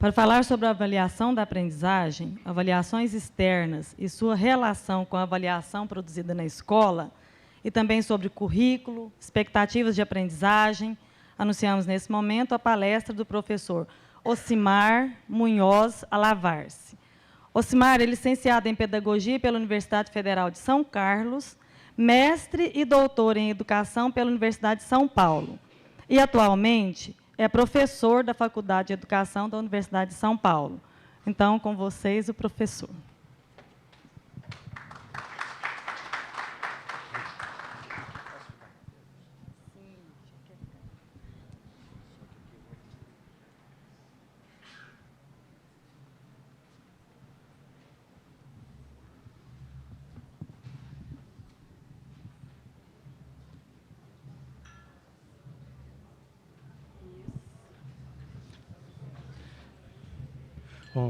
Para falar sobre a avaliação da aprendizagem, avaliações externas e sua relação com a avaliação produzida na escola, e também sobre currículo, expectativas de aprendizagem, anunciamos nesse momento a palestra do professor Ocimar Munhoz Alavarce. Ocimar é licenciado em Pedagogia pela Universidade Federal de São Carlos, mestre e doutor em Educação pela Universidade de São Paulo. E, atualmente, é professor da Faculdade de Educação da Universidade de São Paulo. Então, com vocês, o professor.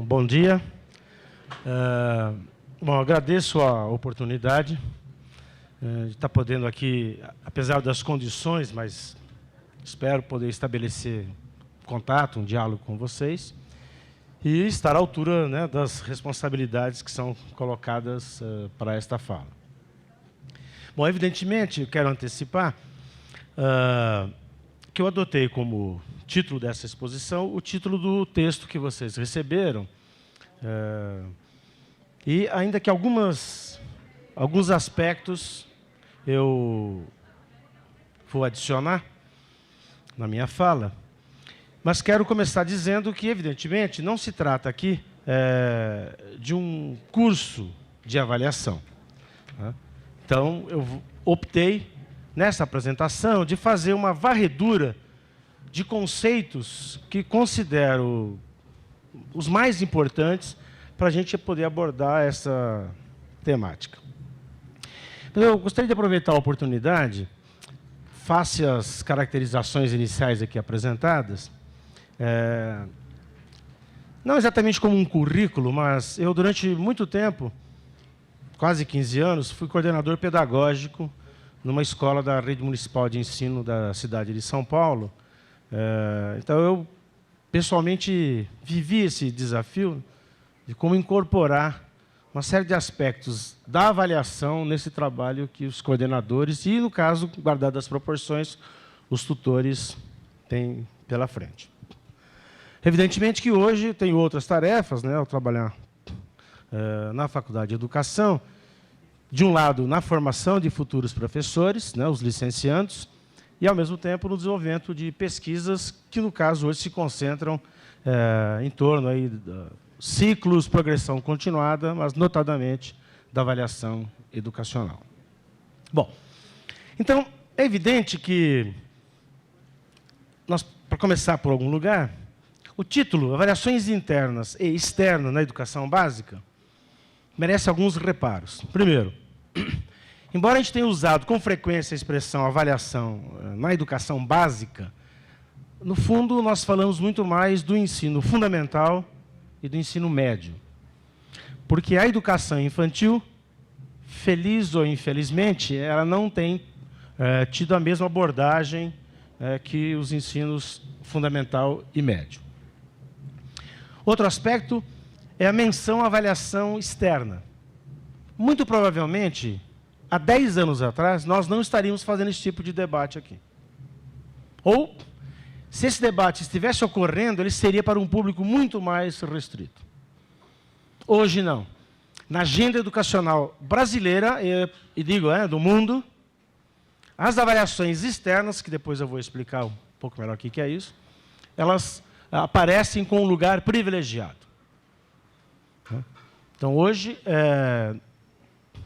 Bom dia. Agradeço a oportunidade de estar podendo aqui, apesar das condições, mas espero poder estabelecer contato, um diálogo com vocês e estar à altura, né, das responsabilidades que são colocadas para esta fala. Bom, evidentemente, eu quero antecipar que eu adotei como título dessa exposição o título do texto que vocês receberam, e ainda que alguns aspectos eu vou adicionar na minha fala, mas quero começar dizendo que, evidentemente, não se trata aqui de um curso de avaliação, né? Então, eu optei, nessa apresentação, de fazer uma varredura de conceitos que considero os mais importantes para a gente poder abordar essa temática. Eu gostaria de aproveitar a oportunidade, face às caracterizações iniciais aqui apresentadas, não exatamente como um currículo, mas eu, durante muito tempo, quase 15 anos, fui coordenador pedagógico numa escola da Rede Municipal de Ensino da cidade de São Paulo. Então, eu, pessoalmente, vivi esse desafio de como incorporar uma série de aspectos da avaliação nesse trabalho que os coordenadores e, no caso, guardadas as proporções, os tutores têm pela frente. Evidentemente que hoje tenho outras tarefas, né, ao trabalhar na Faculdade de Educação, de um lado, na formação de futuros professores, né, os licenciandos, e, ao mesmo tempo, no desenvolvimento de pesquisas que, no caso, hoje se concentram em torno aí de ciclos, progressão continuada, mas, notadamente, da avaliação educacional. Bom, então, é evidente que, para começar por algum lugar, o título, Avaliações Internas e Externas na Educação Básica, merece alguns reparos. Primeiro, embora a gente tenha usado com frequência a expressão avaliação na educação básica, no fundo, nós falamos muito mais do ensino fundamental e do ensino médio. Porque a educação infantil, feliz ou infelizmente, ela não tem tido a mesma abordagem que os ensinos fundamental e médio. Outro aspecto é a menção à avaliação externa. Muito provavelmente, há 10 anos atrás, nós não estaríamos fazendo esse tipo de debate aqui. Ou, se esse debate estivesse ocorrendo, ele seria para um público muito mais restrito. Hoje, não. Na agenda educacional brasileira, e digo, do mundo, as avaliações externas, que depois eu vou explicar um pouco melhor o que é isso, elas aparecem com um lugar privilegiado. Então, hoje,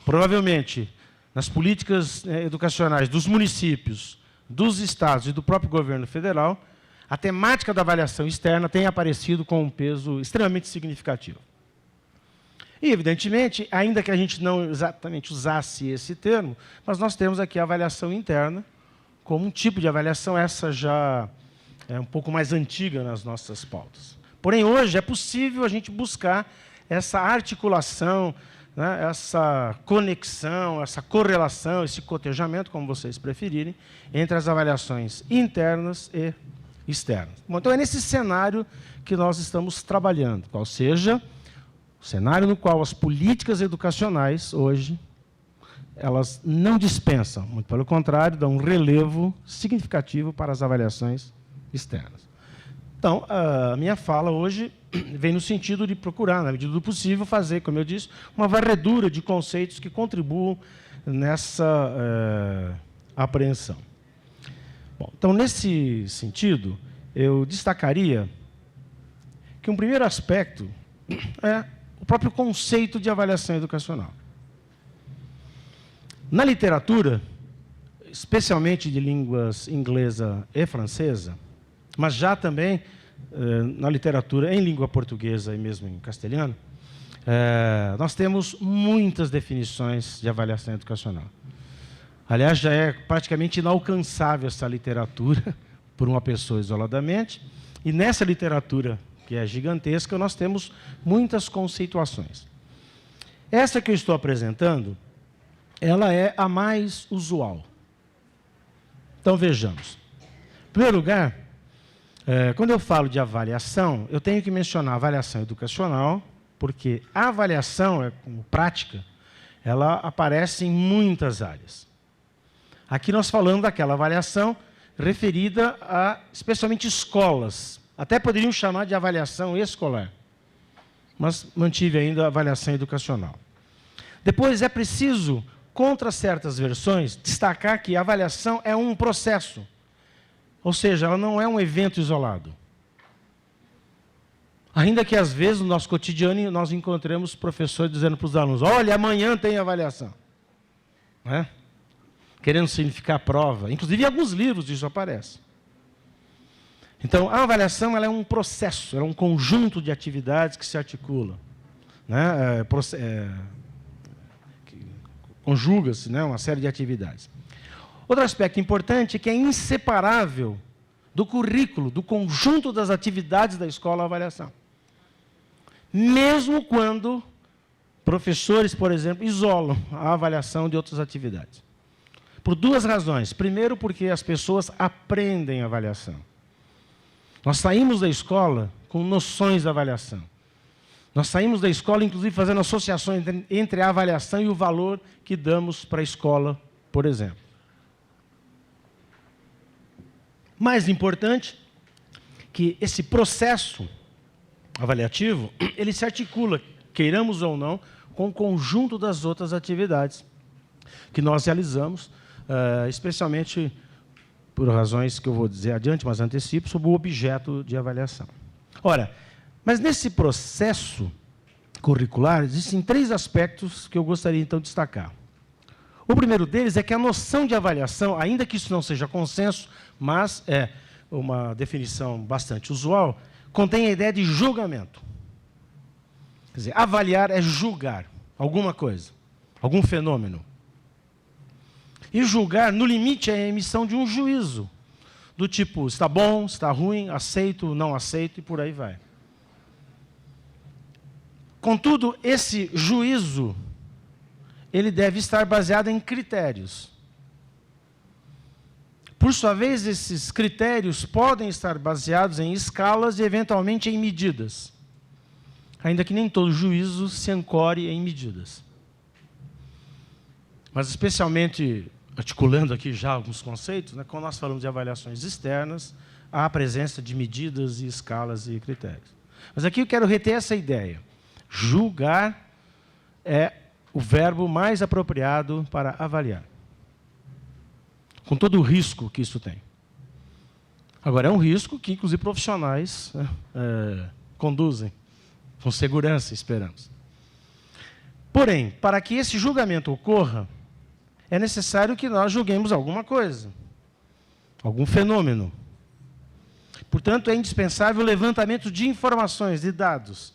provavelmente, nas políticas educacionais dos municípios, dos estados e do próprio governo federal, a temática da avaliação externa tem aparecido com um peso extremamente significativo. E, evidentemente, ainda que a gente não exatamente usasse esse termo, mas nós temos aqui a avaliação interna como um tipo de avaliação, essa já é um pouco mais antiga nas nossas pautas. Porém, hoje é possível a gente buscar essa articulação, né, essa conexão, essa correlação, esse cotejamento, como vocês preferirem, entre as avaliações internas e externas. Bom, então, é nesse cenário que nós estamos trabalhando, qual seja o cenário no qual as políticas educacionais, hoje, elas não dispensam, muito pelo contrário, dão um relevo significativo para as avaliações externas. Então, a minha fala hoje vem no sentido de procurar, na medida do possível, fazer, como eu disse, uma varredura de conceitos que contribuam nessa apreensão. Bom, então, nesse sentido, eu destacaria que um primeiro aspecto é o próprio conceito de avaliação educacional. Na literatura, especialmente de línguas inglesa e francesa, mas já também na literatura em língua portuguesa e mesmo em castelhano, nós temos muitas definições de avaliação educacional. Aliás, já é praticamente inalcançável essa literatura por uma pessoa isoladamente, e nessa literatura, que é gigantesca, nós temos muitas conceituações. Essa que eu estou apresentando, ela é a mais usual. Então, vejamos. Em primeiro lugar, quando eu falo de avaliação, eu tenho que mencionar a avaliação educacional, porque a avaliação, como prática, ela aparece em muitas áreas. Aqui nós falamos daquela avaliação referida a, especialmente, escolas. Até poderiam chamar de avaliação escolar, mas mantive ainda a avaliação educacional. Depois, é preciso, contra certas versões, destacar que a avaliação é um processo, ou seja, ela não é um evento isolado. Ainda que, às vezes, no nosso cotidiano, nós encontremos professores dizendo para os alunos, olha, amanhã tem avaliação. Não é? Querendo significar prova. Inclusive, em alguns livros isso aparece. Então, a avaliação ela é um processo, ela é um conjunto de atividades que se articula. Né? Conjuga-se, né? Uma série de atividades. Outro aspecto importante é que é inseparável do currículo, do conjunto das atividades da escola a avaliação. Mesmo quando professores, por exemplo, isolam a avaliação de outras atividades. Por duas razões. Primeiro, porque as pessoas aprendem a avaliação. Nós saímos da escola com noções da avaliação. Nós saímos da escola, inclusive, fazendo associações entre a avaliação e o valor que damos para a escola, por exemplo. Mais importante, que esse processo avaliativo, ele se articula, queiramos ou não, com o conjunto das outras atividades que nós realizamos, especialmente por razões que eu vou dizer adiante, mas antecipo, sobre o objeto de avaliação. Ora, mas nesse processo curricular, existem 3 aspectos que eu gostaria, então, de destacar. O primeiro deles é que a noção de avaliação, ainda que isso não seja consenso, mas é uma definição bastante usual, contém a ideia de julgamento. Quer dizer, avaliar é julgar alguma coisa, algum fenômeno. E julgar, no limite, é a emissão de um juízo, do tipo, está bom, está ruim, aceito, não aceito, e por aí vai. Contudo, esse juízo, ele deve estar baseado em critérios. Por sua vez, esses critérios podem estar baseados em escalas e, eventualmente, em medidas. Ainda que nem todo juízo se ancore em medidas. Mas, especialmente, articulando aqui já alguns conceitos, né, quando nós falamos de avaliações externas, há a presença de medidas e escalas e critérios. Mas aqui eu quero reter essa ideia. Julgar é o verbo mais apropriado para avaliar. Com todo o risco que isso tem. Agora, é um risco que, inclusive, profissionais conduzem, com segurança, esperamos. Porém, para que esse julgamento ocorra, é necessário que nós julguemos alguma coisa, algum fenômeno. Portanto, é indispensável o levantamento de informações, de dados,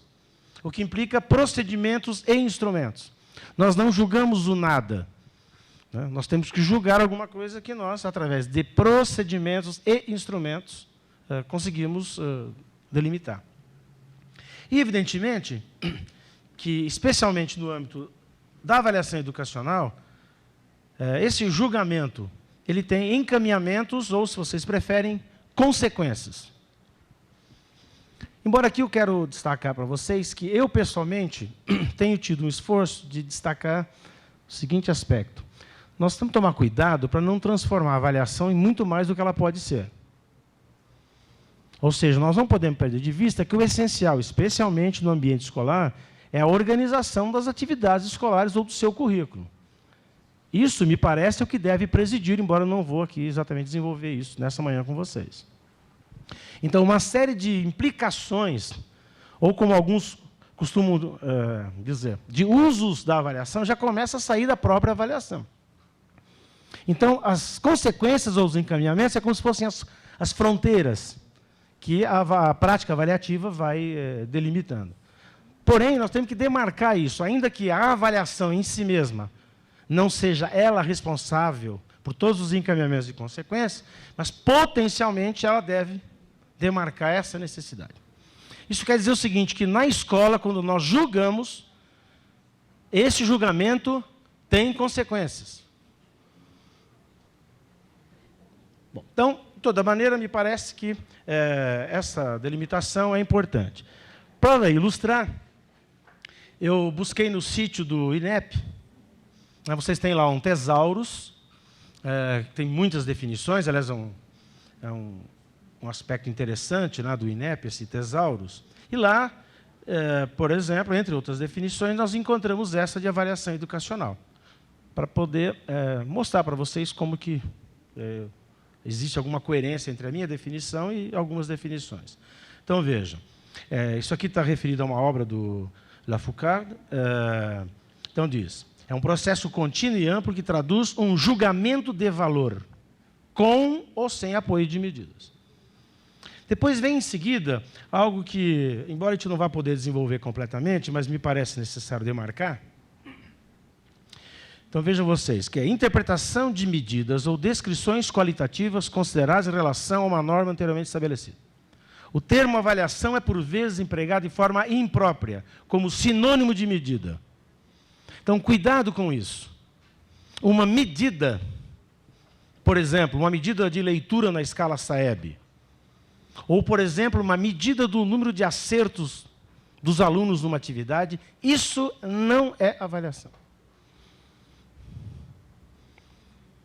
o que implica procedimentos e instrumentos. Nós não julgamos o nada. Né? Nós temos que julgar alguma coisa que nós, através de procedimentos e instrumentos, conseguimos delimitar. E, evidentemente, que, especialmente no âmbito da avaliação educacional, esse julgamento ele tem encaminhamentos, ou, se vocês preferem, consequências. Embora aqui eu quero destacar para vocês que eu, pessoalmente, tenho tido um esforço de destacar o seguinte aspecto. Nós temos que tomar cuidado para não transformar a avaliação em muito mais do que ela pode ser. Ou seja, nós não podemos perder de vista que o essencial, especialmente no ambiente escolar, é a organização das atividades escolares ou do seu currículo. Isso, me parece, é o que deve presidir, embora eu não vou aqui exatamente desenvolver isso nessa manhã com vocês. Então, uma série de implicações, ou como alguns costumam dizer, de usos da avaliação, já começa a sair da própria avaliação. Então, as consequências ou os encaminhamentos é como se fossem as fronteiras que a prática avaliativa vai delimitando. Porém, nós temos que demarcar isso, ainda que a avaliação em si mesma não seja ela responsável por todos os encaminhamentos e consequências, mas potencialmente ela deve demarcar essa necessidade. Isso quer dizer o seguinte, que na escola, quando nós julgamos, esse julgamento tem consequências. Bom, então, de toda maneira, me parece que essa delimitação é importante. Para ilustrar, eu busquei no sítio do INEP, vocês têm lá um tesaurus, tem muitas definições, aliás, é um aspecto interessante, né, do INEP, esse tesaurus. E lá, por exemplo, entre outras definições, nós encontramos essa de avaliação educacional, para poder mostrar para vocês como que existe alguma coerência entre a minha definição e algumas definições. Então, vejam, isso aqui está referido a uma obra do Lafoucault. Então, diz, é um processo contínuo e amplo que traduz um julgamento de valor, com ou sem apoio de medidas. Depois vem em seguida algo que, embora a gente não vá poder desenvolver completamente, mas me parece necessário demarcar. Então vejam vocês, que é interpretação de medidas ou descrições qualitativas consideradas em relação a uma norma anteriormente estabelecida. O termo avaliação é, por vezes, empregado de forma imprópria, como sinônimo de medida. Então, cuidado com isso. Uma medida, por exemplo, uma medida de leitura na escala Saeb, ou, por exemplo, uma medida do número de acertos dos alunos numa atividade, isso não é avaliação.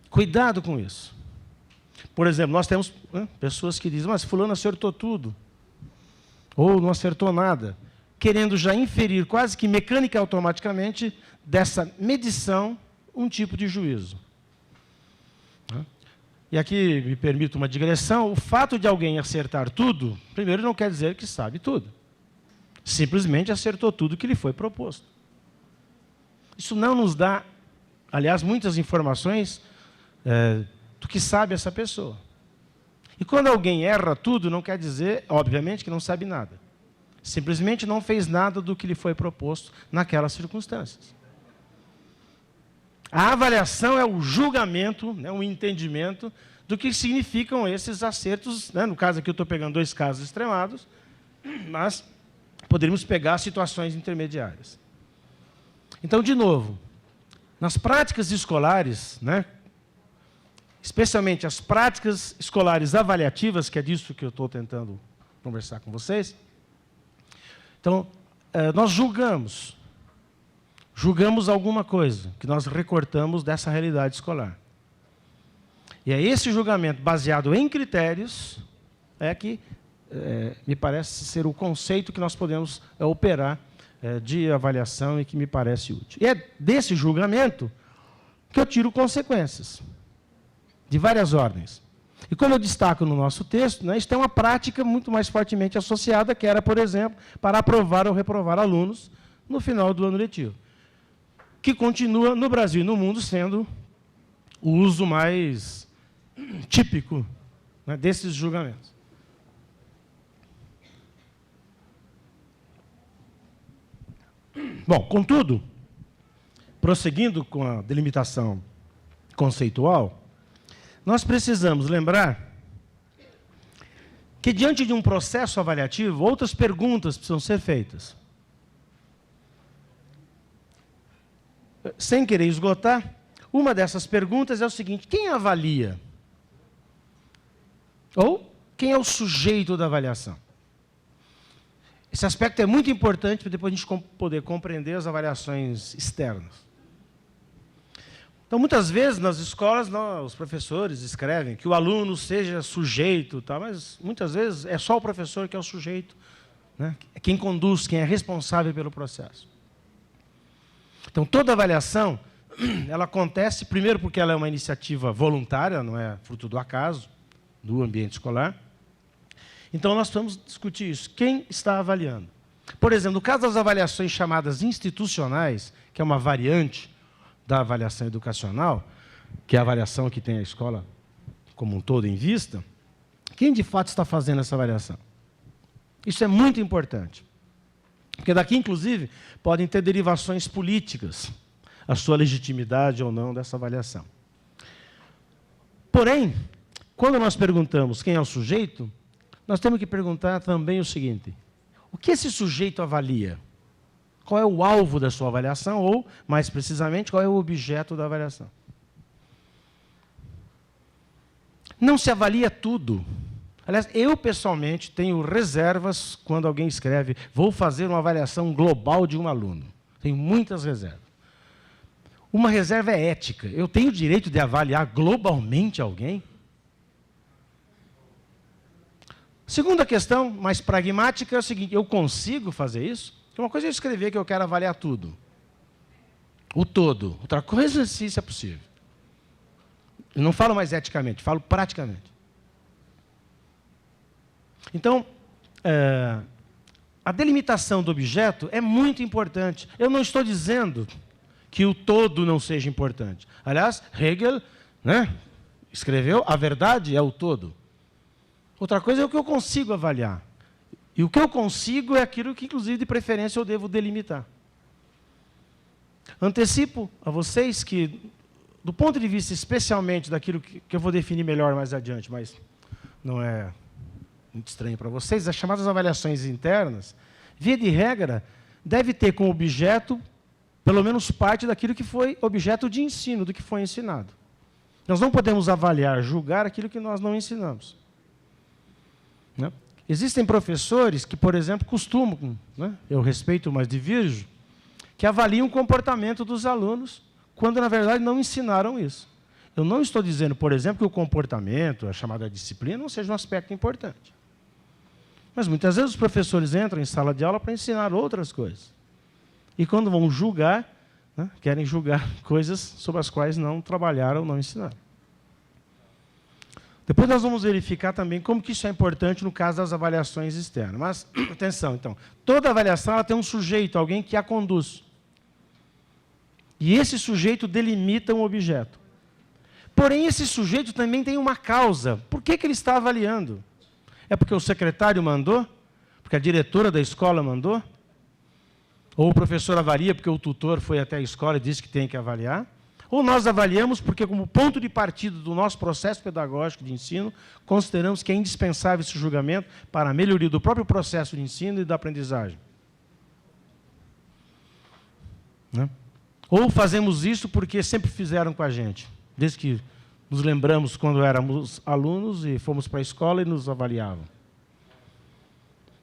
Cuidado com isso. Por exemplo, nós temos pessoas que dizem, mas fulano acertou tudo, ou não acertou nada, querendo já inferir quase que mecânica automaticamente dessa medição um tipo de juízo. E aqui me permito uma digressão, o fato de alguém acertar tudo, primeiro não quer dizer que sabe tudo. Simplesmente acertou tudo que lhe foi proposto. Isso não nos dá, aliás, muitas informações do que sabe essa pessoa. E quando alguém erra tudo, não quer dizer, obviamente, que não sabe nada. Simplesmente não fez nada do que lhe foi proposto naquelas circunstâncias. A avaliação é o julgamento, né, o entendimento do que significam esses acertos. Né? No caso aqui eu estou pegando dois casos extremados, mas poderíamos pegar situações intermediárias. Então, de novo, nas práticas escolares, né, especialmente as práticas escolares avaliativas, que é disso que eu estou tentando conversar com vocês, então, nós julgamos alguma coisa que nós recortamos dessa realidade escolar. E é esse julgamento baseado em critérios que me parece ser o conceito que nós podemos operar de avaliação e que me parece útil. E é desse julgamento que eu tiro consequências de várias ordens. E como eu destaco no nosso texto, né, isso tem uma prática muito mais fortemente associada, que era, por exemplo, para aprovar ou reprovar alunos no final do ano letivo, que continua no Brasil e no mundo sendo o uso mais típico, né, desses julgamentos. Bom, contudo, prosseguindo com a delimitação conceitual, nós precisamos lembrar que, diante de um processo avaliativo, outras perguntas precisam ser feitas. Sem querer esgotar, uma dessas perguntas é o seguinte: quem avalia? Ou, quem é o sujeito da avaliação? Esse aspecto é muito importante para depois a gente poder compreender as avaliações externas. Então, muitas vezes, nas escolas, os professores escrevem que o aluno seja sujeito, tá? Mas muitas vezes é só o professor que é o sujeito, né? É quem conduz, quem é responsável pelo processo. Então, toda avaliação, ela acontece, primeiro, porque ela é uma iniciativa voluntária, não é fruto do acaso, do ambiente escolar. Então, nós vamos discutir isso. Quem está avaliando? Por exemplo, no caso das avaliações chamadas institucionais, que é uma variante da avaliação educacional, que é a avaliação que tem a escola como um todo em vista, quem de fato está fazendo essa avaliação? Isso é muito importante. Porque daqui, inclusive, podem ter derivações políticas, a sua legitimidade ou não dessa avaliação. Porém, quando nós perguntamos quem é o sujeito, nós temos que perguntar também o seguinte: o que esse sujeito avalia? Qual é o alvo da sua avaliação? Ou, mais precisamente, qual é o objeto da avaliação? Não se avalia tudo. Aliás, eu, pessoalmente, tenho reservas quando alguém escreve vou fazer uma avaliação global de um aluno. Tenho muitas reservas. Uma reserva é ética. Eu tenho o direito de avaliar globalmente alguém? Segunda questão, mais pragmática, é o seguinte: eu consigo fazer isso? Porque uma coisa é eu escrever que eu quero avaliar tudo. O todo. Outra coisa é se isso é possível. Eu não falo mais eticamente, falo praticamente. Então, a delimitação do objeto é muito importante. Eu não estou dizendo que o todo não seja importante. Aliás, Hegel, né, escreveu, a verdade é o todo. Outra coisa é o que eu consigo avaliar. E o que eu consigo é aquilo que, inclusive, de preferência, eu devo delimitar. Antecipo a vocês que, do ponto de vista especialmente daquilo que eu vou definir melhor mais adiante, mas não é muito estranho para vocês, as chamadas avaliações internas, via de regra, deve ter como objeto, pelo menos parte daquilo que foi objeto de ensino, do que foi ensinado. Nós não podemos avaliar, julgar aquilo que nós não ensinamos. Né? Existem professores que, por exemplo, costumam, né, eu respeito, mas divirjo, que avaliam o comportamento dos alunos, quando, na verdade, não ensinaram isso. Eu não estou dizendo, por exemplo, que o comportamento, a chamada disciplina, não seja um aspecto importante. Mas, muitas vezes, os professores entram em sala de aula para ensinar outras coisas. E, quando vão julgar, né, querem julgar coisas sobre as quais não trabalharam, não ensinaram. Depois nós vamos verificar também como que isso é importante no caso das avaliações externas. Mas, atenção, então, toda avaliação ela tem um sujeito, alguém que a conduz. E esse sujeito delimita um objeto. Porém, esse sujeito também tem uma causa. Por que ele está avaliando? É porque o secretário mandou? Porque a diretora da escola mandou? Ou o professor avalia porque o tutor foi até a escola e disse que tem que avaliar? Ou nós avaliamos porque, como ponto de partida do nosso processo pedagógico de ensino, consideramos que é indispensável esse julgamento para a melhoria do próprio processo de ensino e da aprendizagem. Né? Ou fazemos isso porque sempre fizeram com a gente, desde que nos lembramos quando éramos alunos e fomos para a escola e nos avaliavam.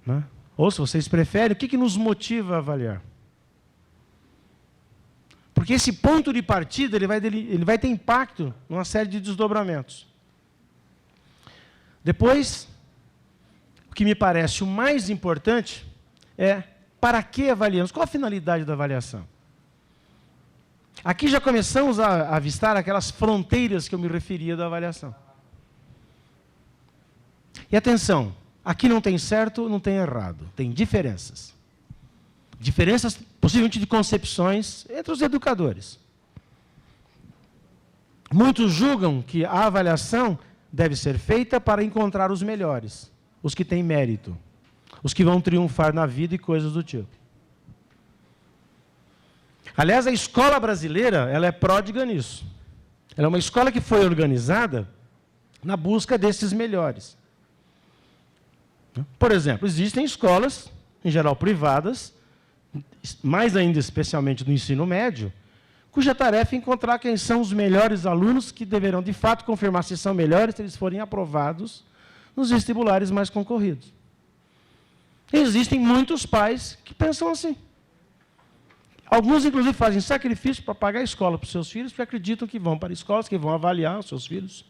Né? Ou, se vocês preferem, o que nos motiva a avaliar? Porque esse ponto de partida ele vai ter impacto numa série de desdobramentos. Depois, o que me parece o mais importante é para que avaliamos, qual a finalidade da avaliação? Aqui já começamos a avistar aquelas fronteiras que eu me referia da avaliação. E atenção, aqui não tem certo, não tem errado, tem diferenças. Diferenças, possivelmente, de concepções entre os educadores. Muitos julgam que a avaliação deve ser feita para encontrar os melhores, os que têm mérito, os que vão triunfar na vida e coisas do tipo. Aliás, a escola brasileira ela é pródiga nisso. Ela é uma escola que foi organizada na busca desses melhores. Por exemplo, existem escolas, em geral privadas, mais ainda especialmente no ensino médio, cuja tarefa é encontrar quem são os melhores alunos que deverão, de fato, confirmar se são melhores se eles forem aprovados nos vestibulares mais concorridos. Existem muitos pais que pensam assim. Alguns, inclusive, fazem sacrifício para pagar a escola para os seus filhos, porque acreditam que vão para escolas, que vão avaliar os seus filhos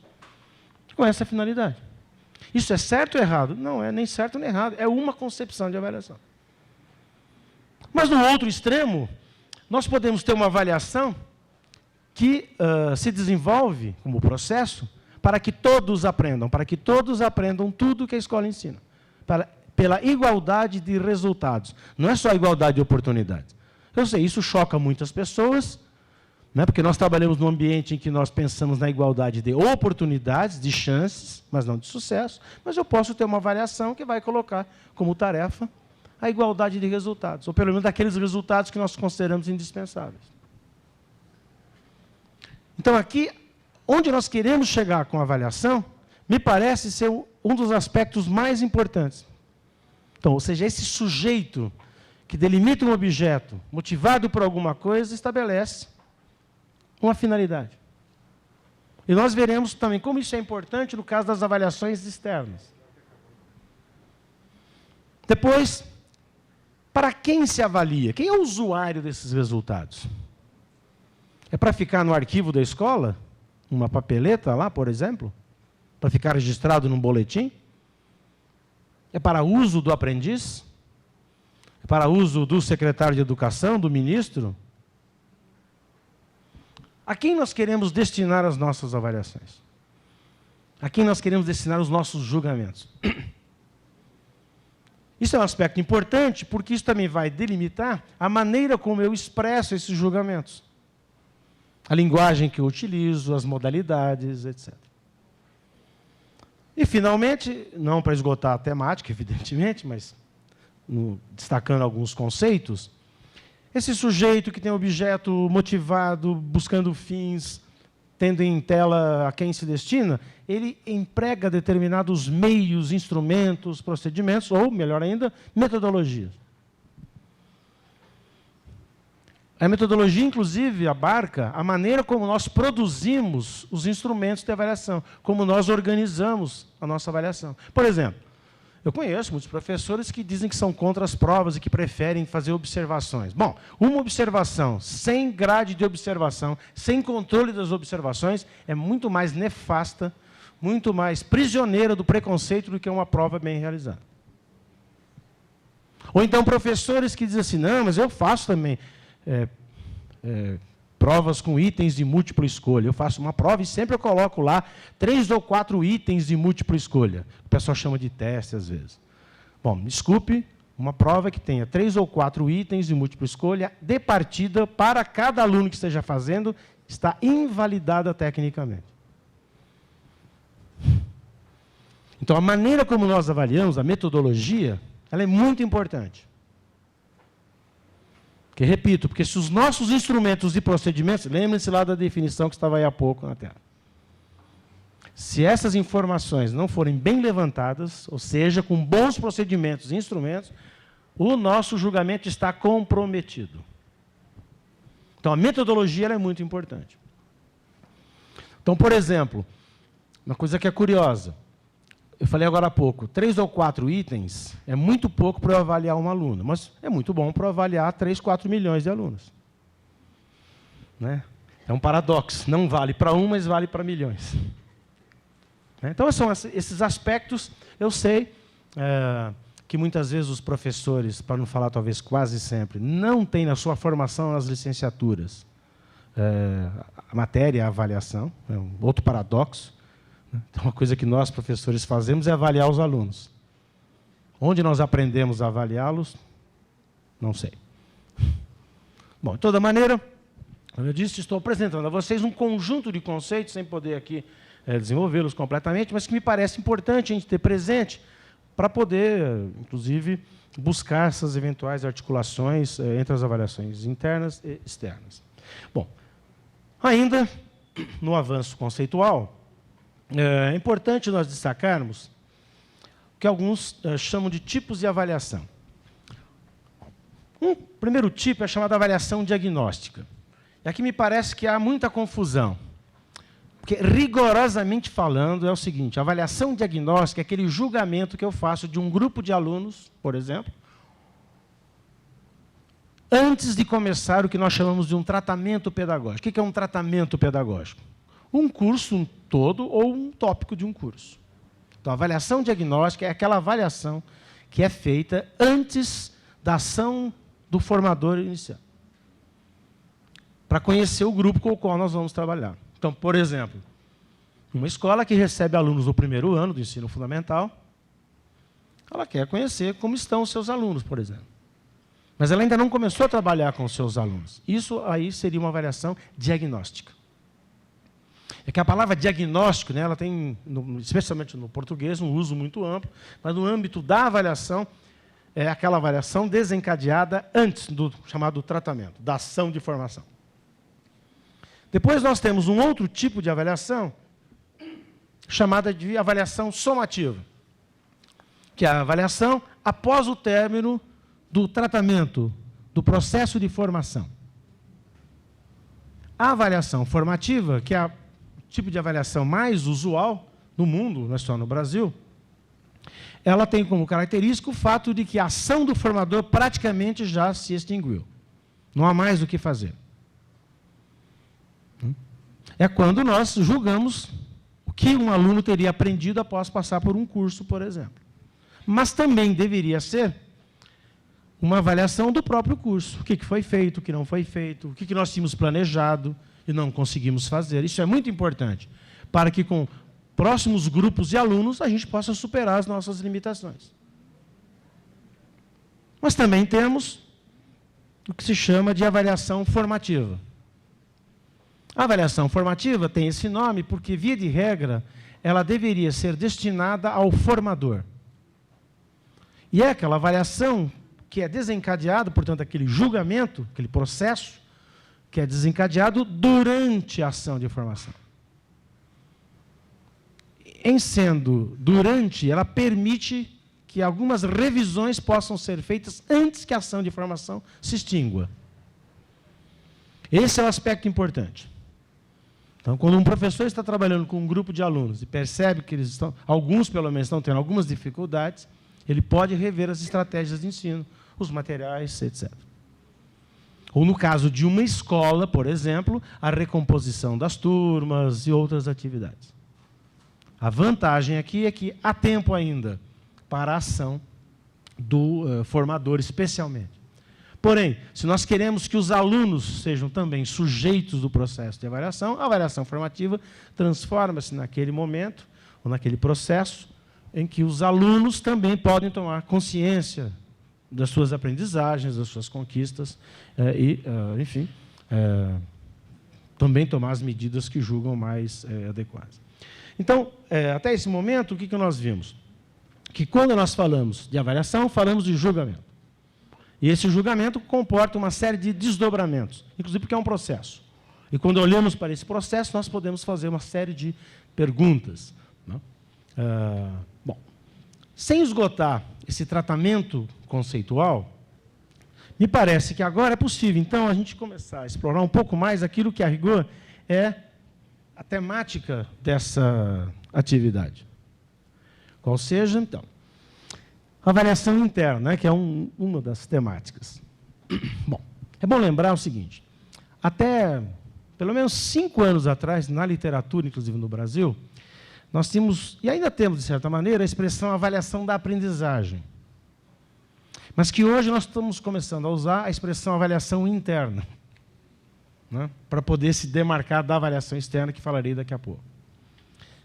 com essa finalidade. Isso é certo ou errado? Não é nem certo nem errado. É uma concepção de avaliação. Mas, no outro extremo, nós podemos ter uma avaliação que se desenvolve como processo para que todos aprendam tudo que a escola ensina. Pela igualdade de resultados. Não é só a igualdade de oportunidades. Eu sei, isso choca muitas pessoas, né, porque nós trabalhamos num ambiente em que nós pensamos na igualdade de oportunidades, de chances, mas não de sucesso. Mas eu posso ter uma avaliação que vai colocar como tarefa a igualdade de resultados, ou pelo menos daqueles resultados que nós consideramos indispensáveis. Então, aqui, onde nós queremos chegar com a avaliação, me parece ser um dos aspectos mais importantes. Então, ou seja, esse sujeito que delimita um objeto, motivado por alguma coisa, estabelece uma finalidade. E nós veremos também como isso é importante no caso das avaliações externas. Depois, para quem se avalia? Quem é o usuário desses resultados? É para ficar no arquivo da escola? Uma papeleta lá, por exemplo? Para ficar registrado num boletim? É para uso do aprendiz? É para uso do secretário de educação, do ministro? A quem nós queremos destinar as nossas avaliações? A quem nós queremos destinar os nossos julgamentos? Isso é um aspecto importante, porque isso também vai delimitar a maneira como eu expresso esses julgamentos. A linguagem que eu utilizo, as modalidades, etc. E, finalmente, não para esgotar a temática, evidentemente, mas destacando alguns conceitos, esse sujeito que tem objeto motivado, buscando fins, tendo em tela a quem se destina, ele emprega determinados meios, instrumentos, procedimentos, ou, melhor ainda, metodologias. A metodologia, inclusive, abarca a maneira como nós produzimos os instrumentos de avaliação, como nós organizamos a nossa avaliação. Por exemplo, eu conheço muitos professores que dizem que são contra as provas e que preferem fazer observações. Bom, uma observação sem grade de observação, sem controle das observações, é muito mais nefasta, muito mais prisioneira do preconceito do que uma prova bem realizada. Ou então professores que dizem assim, não, mas eu faço também provas com itens de múltipla escolha. Eu faço uma prova e sempre eu coloco lá 3 ou 4 itens de múltipla escolha. O pessoal chama de teste, às vezes. Bom, desculpe, uma prova que tenha 3 ou 4 itens de múltipla escolha, de partida, para cada aluno que esteja fazendo, está invalidada tecnicamente. Então, a maneira como nós avaliamos, a metodologia, ela é muito importante. Porque, repito, porque se os nossos instrumentos e procedimentos, lembrem-se lá da definição que estava aí há pouco na tela. Se essas informações não forem bem levantadas, ou seja, com bons procedimentos e instrumentos, o nosso julgamento está comprometido. Então, a metodologia ela é muito importante. Então, por exemplo, uma coisa que é curiosa, eu falei agora há pouco, 3 ou 4 itens é muito pouco para eu avaliar um aluno, mas é muito bom para eu avaliar 3, 4 milhões de alunos. Né? É um paradoxo, não vale para um, mas vale para milhões. Então, são esses aspectos, eu sei que muitas vezes os professores, para não falar talvez quase sempre, não têm na sua formação nas licenciaturas a matéria, a avaliação, é um outro paradoxo. Então, uma coisa que nós, professores, fazemos é avaliar os alunos. Onde nós aprendemos a avaliá-los, não sei. Bom, de toda maneira, como eu disse, estou apresentando a vocês um conjunto de conceitos, sem poder aqui desenvolvê-los completamente, mas que me parece importante a gente ter presente para poder, inclusive, buscar essas eventuais articulações entre as avaliações internas e externas. Bom, ainda no avanço conceitual, é importante nós destacarmos o que alguns chamam de tipos de avaliação. Um primeiro tipo é chamado avaliação diagnóstica. E aqui me parece que há muita confusão. Porque, rigorosamente falando, é o seguinte: a avaliação diagnóstica é aquele julgamento que eu faço de um grupo de alunos, por exemplo, antes de começar o que nós chamamos de um tratamento pedagógico. O que é um tratamento pedagógico? Um curso todo ou um tópico de um curso. Então, a avaliação diagnóstica é aquela avaliação que é feita antes da ação do formador inicial, para conhecer o grupo com o qual nós vamos trabalhar. Então, por exemplo, uma escola que recebe alunos do primeiro ano do ensino fundamental, ela quer conhecer como estão os seus alunos, por exemplo. Mas ela ainda não começou a trabalhar com os seus alunos. Isso aí seria uma avaliação diagnóstica. É que a palavra diagnóstico, né, ela tem, especialmente no português, um uso muito amplo, mas no âmbito da avaliação, é aquela avaliação desencadeada antes do chamado tratamento, da ação de formação. Depois nós temos um outro tipo de avaliação, chamada de avaliação somativa, que é a avaliação após o término do tratamento, do processo de formação. A avaliação formativa, que é o tipo de avaliação mais usual no mundo, não é só no Brasil, ela tem como característica o fato de que a ação do formador praticamente já se extinguiu. Não há mais o que fazer. É quando nós julgamos o que um aluno teria aprendido após passar por um curso, por exemplo. Mas também deveria ser uma avaliação do próprio curso. O que foi feito, o que não foi feito, o que nós tínhamos planejado e não conseguimos fazer. Isso é muito importante, para que com próximos grupos de alunos a gente possa superar as nossas limitações. Mas também temos o que se chama de avaliação formativa. A avaliação formativa tem esse nome porque, via de regra, ela deveria ser destinada ao formador. E é aquela avaliação que é desencadeado, portanto, aquele julgamento, aquele processo, que é desencadeado durante a ação de formação. Em sendo durante, ela permite que algumas revisões possam ser feitas antes que a ação de formação se extingua. Esse é o aspecto importante. Então, quando um professor está trabalhando com um grupo de alunos e percebe que eles estão, alguns pelo menos estão tendo algumas dificuldades, ele pode rever as estratégias de ensino, os materiais, etc. Ou, no caso de uma escola, por exemplo, a recomposição das turmas e outras atividades. A vantagem aqui é que há tempo ainda para a ação do formador, especialmente. Porém, se nós queremos que os alunos sejam também sujeitos do processo de avaliação, a avaliação formativa transforma-se naquele momento, ou naquele processo, em que os alunos também podem tomar consciência das suas aprendizagens, das suas conquistas, enfim, também tomar as medidas que julgam mais adequadas. Então, até esse momento, o que nós vimos? Que quando nós falamos de avaliação, falamos de julgamento. E esse julgamento comporta uma série de desdobramentos, inclusive porque é um processo. E quando olhamos para esse processo, nós podemos fazer uma série de perguntas. Né? Bom, sem esgotar esse tratamento conceitual, me parece que agora é possível, então, a gente começar a explorar um pouco mais aquilo que, a rigor, é a temática dessa atividade. Qual seja, então, a avaliação interna, né, que é uma das temáticas. Bom, é bom lembrar o seguinte, até pelo menos 5 anos atrás, na literatura, inclusive no Brasil, nós tínhamos, e ainda temos, de certa maneira, a expressão avaliação da aprendizagem. Mas que hoje nós estamos começando a usar a expressão avaliação interna, né, para poder se demarcar da avaliação externa, que falarei daqui a pouco.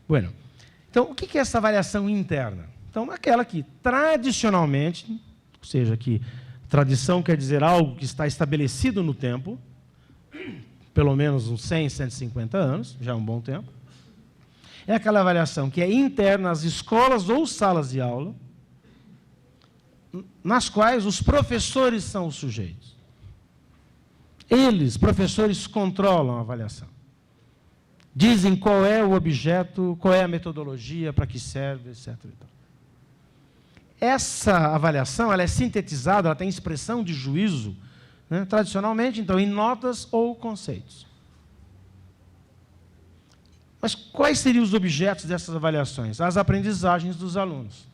Bueno, então, o que é essa avaliação interna? Então, aquela que, tradicionalmente, ou seja, que tradição quer dizer algo que está estabelecido no tempo, pelo menos uns 100, 150 anos, já é um bom tempo, é aquela avaliação que é interna às escolas ou salas de aula, nas quais os professores são os sujeitos. Eles, professores, controlam a avaliação. Dizem qual é o objeto, qual é a metodologia, para que serve, etc. Essa avaliação ela é sintetizada, ela tem expressão de juízo, né, tradicionalmente, então, em notas ou conceitos. Mas quais seriam os objetos dessas avaliações? As aprendizagens dos alunos.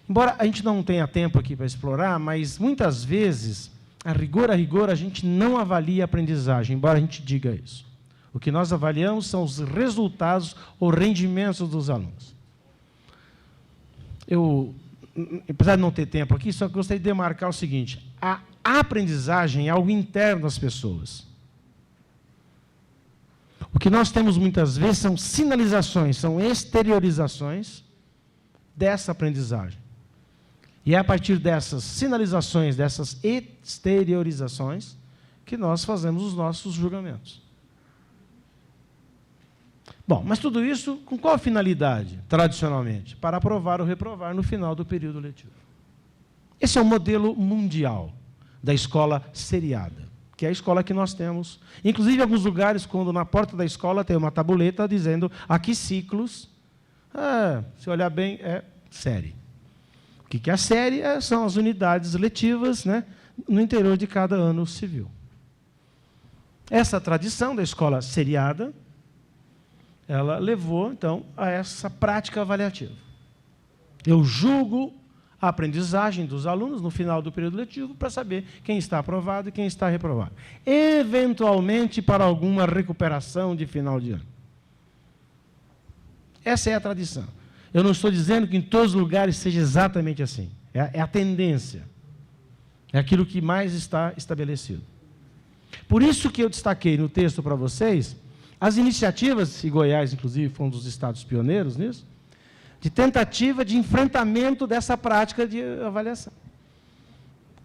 Embora a gente não tenha tempo aqui para explorar, mas muitas vezes, a rigor, a gente não avalia a aprendizagem, embora a gente diga isso. O que nós avaliamos são os resultados ou rendimentos dos alunos. Eu, apesar de não ter tempo aqui, só gostaria de demarcar o seguinte: a aprendizagem é algo interno das pessoas. O que nós temos muitas vezes são sinalizações, são exteriorizações dessa aprendizagem. E é a partir dessas sinalizações, dessas exteriorizações, que nós fazemos os nossos julgamentos. Bom, mas tudo isso com qual finalidade, tradicionalmente? Para aprovar ou reprovar no final do período letivo. Esse é o modelo mundial da escola seriada, que é a escola que nós temos. Inclusive, em alguns lugares, quando na porta da escola tem uma tabuleta dizendo aqui ciclos, se olhar bem, é série. O que é a série? São as unidades letivas, né, no interior de cada ano civil. Essa tradição da escola seriada, ela levou, então, a essa prática avaliativa. Eu julgo a aprendizagem dos alunos no final do período letivo para saber quem está aprovado e quem está reprovado. Eventualmente, para alguma recuperação de final de ano. Essa é a tradição. Eu não estou dizendo que em todos os lugares seja exatamente assim. É a tendência. É aquilo que mais está estabelecido. Por isso que eu destaquei no texto para vocês as iniciativas, e Goiás, inclusive, foi um dos estados pioneiros nisso, de tentativa de enfrentamento dessa prática de avaliação.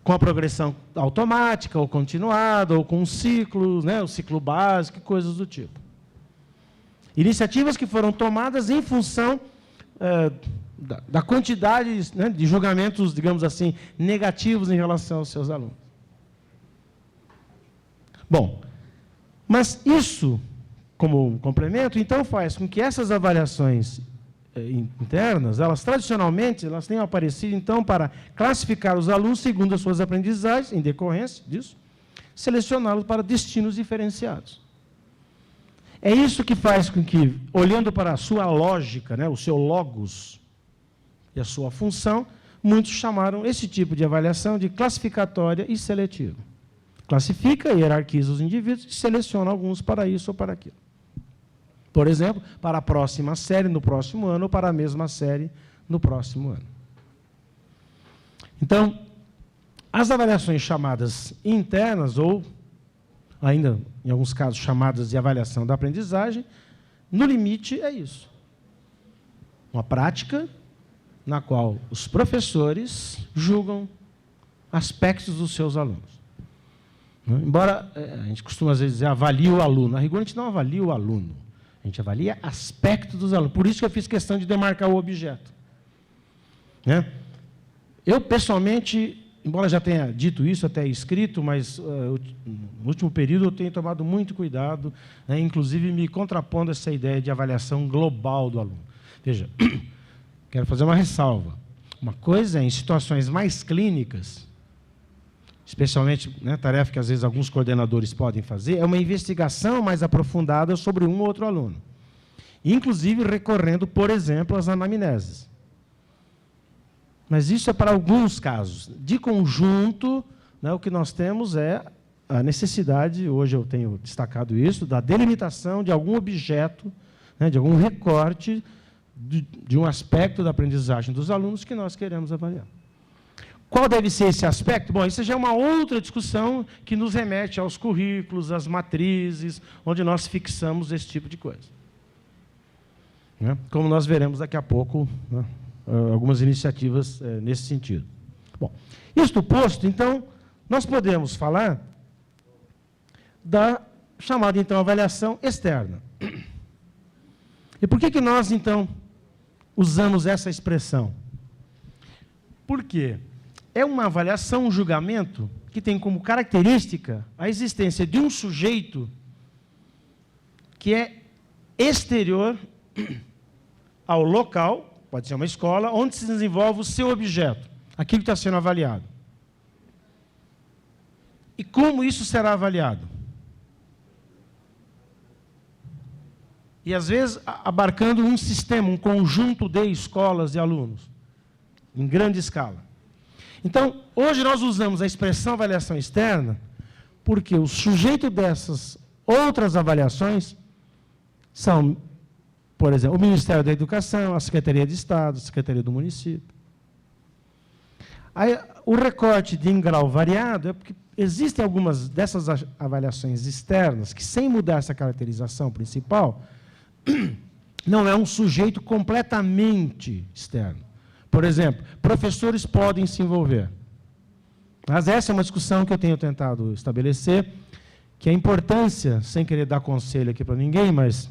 Com a progressão automática, ou continuada, ou com ciclos, né, o ciclo básico, coisas do tipo. Iniciativas que foram tomadas em função da quantidade, né, de julgamentos, digamos assim, negativos em relação aos seus alunos. Bom, mas isso, como um complemento, então faz com que essas avaliações internas, elas tradicionalmente, elas tenham aparecido, então, para classificar os alunos segundo as suas aprendizagens, em decorrência disso, selecioná-los para destinos diferenciados. É isso que faz com que, olhando para a sua lógica, né, o seu logos e a sua função, muitos chamaram esse tipo de avaliação de classificatória e seletiva. Classifica e hierarquiza os indivíduos e seleciona alguns para isso ou para aquilo. Por exemplo, para a próxima série no próximo ano ou para a mesma série no próximo ano. Então, as avaliações chamadas internas ou ainda, em alguns casos, chamadas de avaliação da aprendizagem, no limite é isso. Uma prática na qual os professores julgam aspectos dos seus alunos. Embora a gente costuma, às vezes, dizer, avalie o aluno. A rigor, a gente não avalia o aluno. A gente avalia aspectos dos alunos. Por isso que eu fiz questão de demarcar o objeto. Né? Eu, pessoalmente, embora já tenha dito isso, até escrito, mas no último período eu tenho tomado muito cuidado, né, inclusive me contrapondo a essa ideia de avaliação global do aluno. Veja, quero fazer uma ressalva. Uma coisa é, em situações mais clínicas, especialmente, né, tarefa que às vezes alguns coordenadores podem fazer, é uma investigação mais aprofundada sobre um ou outro aluno. Inclusive recorrendo, por exemplo, às anamneses. Mas isso é para alguns casos. De conjunto, né, o que nós temos é a necessidade, hoje eu tenho destacado isso, da delimitação de algum objeto, né, de algum recorte de um aspecto da aprendizagem dos alunos que nós queremos avaliar. Qual deve ser esse aspecto? Bom, isso já é uma outra discussão que nos remete aos currículos, às matrizes, onde nós fixamos esse tipo de coisa. Né? Como nós veremos daqui a pouco, né, algumas iniciativas nesse sentido. Bom, isto posto, então, nós podemos falar da chamada, então, avaliação externa. E por que nós, então, usamos essa expressão? Por quê? É uma avaliação, um julgamento, que tem como característica a existência de um sujeito que é exterior ao local, pode ser uma escola, onde se desenvolve o seu objeto, aquilo que está sendo avaliado. E como isso será avaliado? e às vezes abarcando um sistema, um conjunto de escolas e alunos, em grande escala. Então, hoje nós usamos a expressão avaliação externa porque o sujeito dessas outras avaliações são, por exemplo, o Ministério da Educação, a Secretaria de Estado, a Secretaria do Município. Aí, o recorte de em grau variado é porque existem algumas dessas avaliações externas que, sem mudar essa caracterização principal, não é um sujeito completamente externo. Por exemplo, professores podem se envolver. Mas essa é uma discussão que eu tenho tentado estabelecer, que a importância, sem querer dar conselho aqui para ninguém, mas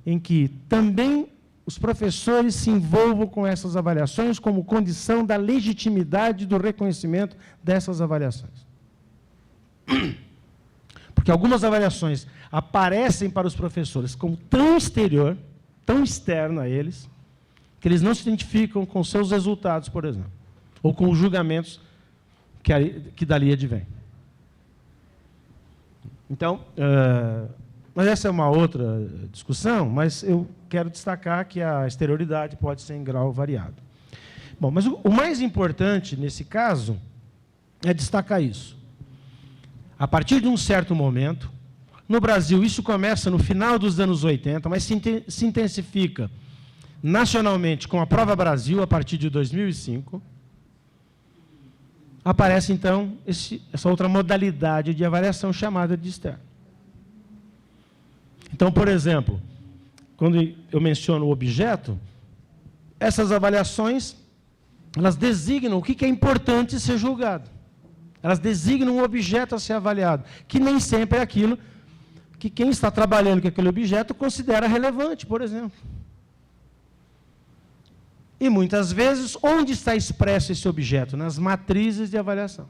em que também os professores se envolvam com essas avaliações como condição da legitimidade do reconhecimento dessas avaliações. Porque algumas avaliações aparecem para os professores como tão exterior, tão externo a eles, que eles não se identificam com seus resultados, por exemplo, ou com os julgamentos que dali advém. Então, mas essa é uma outra discussão, mas eu quero destacar que a exterioridade pode ser em grau variado. Bom, mas o mais importante nesse caso é destacar isso. A partir de um certo momento, no Brasil, isso começa no final dos anos 80, mas se intensifica nacionalmente com a Prova Brasil, a partir de 2005, aparece, então, essa outra modalidade de avaliação chamada de externo. Então, por exemplo, quando eu menciono o objeto, essas avaliações, elas designam o que é importante ser julgado. Elas designam um objeto a ser avaliado, que nem sempre é aquilo que quem está trabalhando com aquele objeto considera relevante, por exemplo. E, muitas vezes, onde está expresso esse objeto? Nas matrizes de avaliação.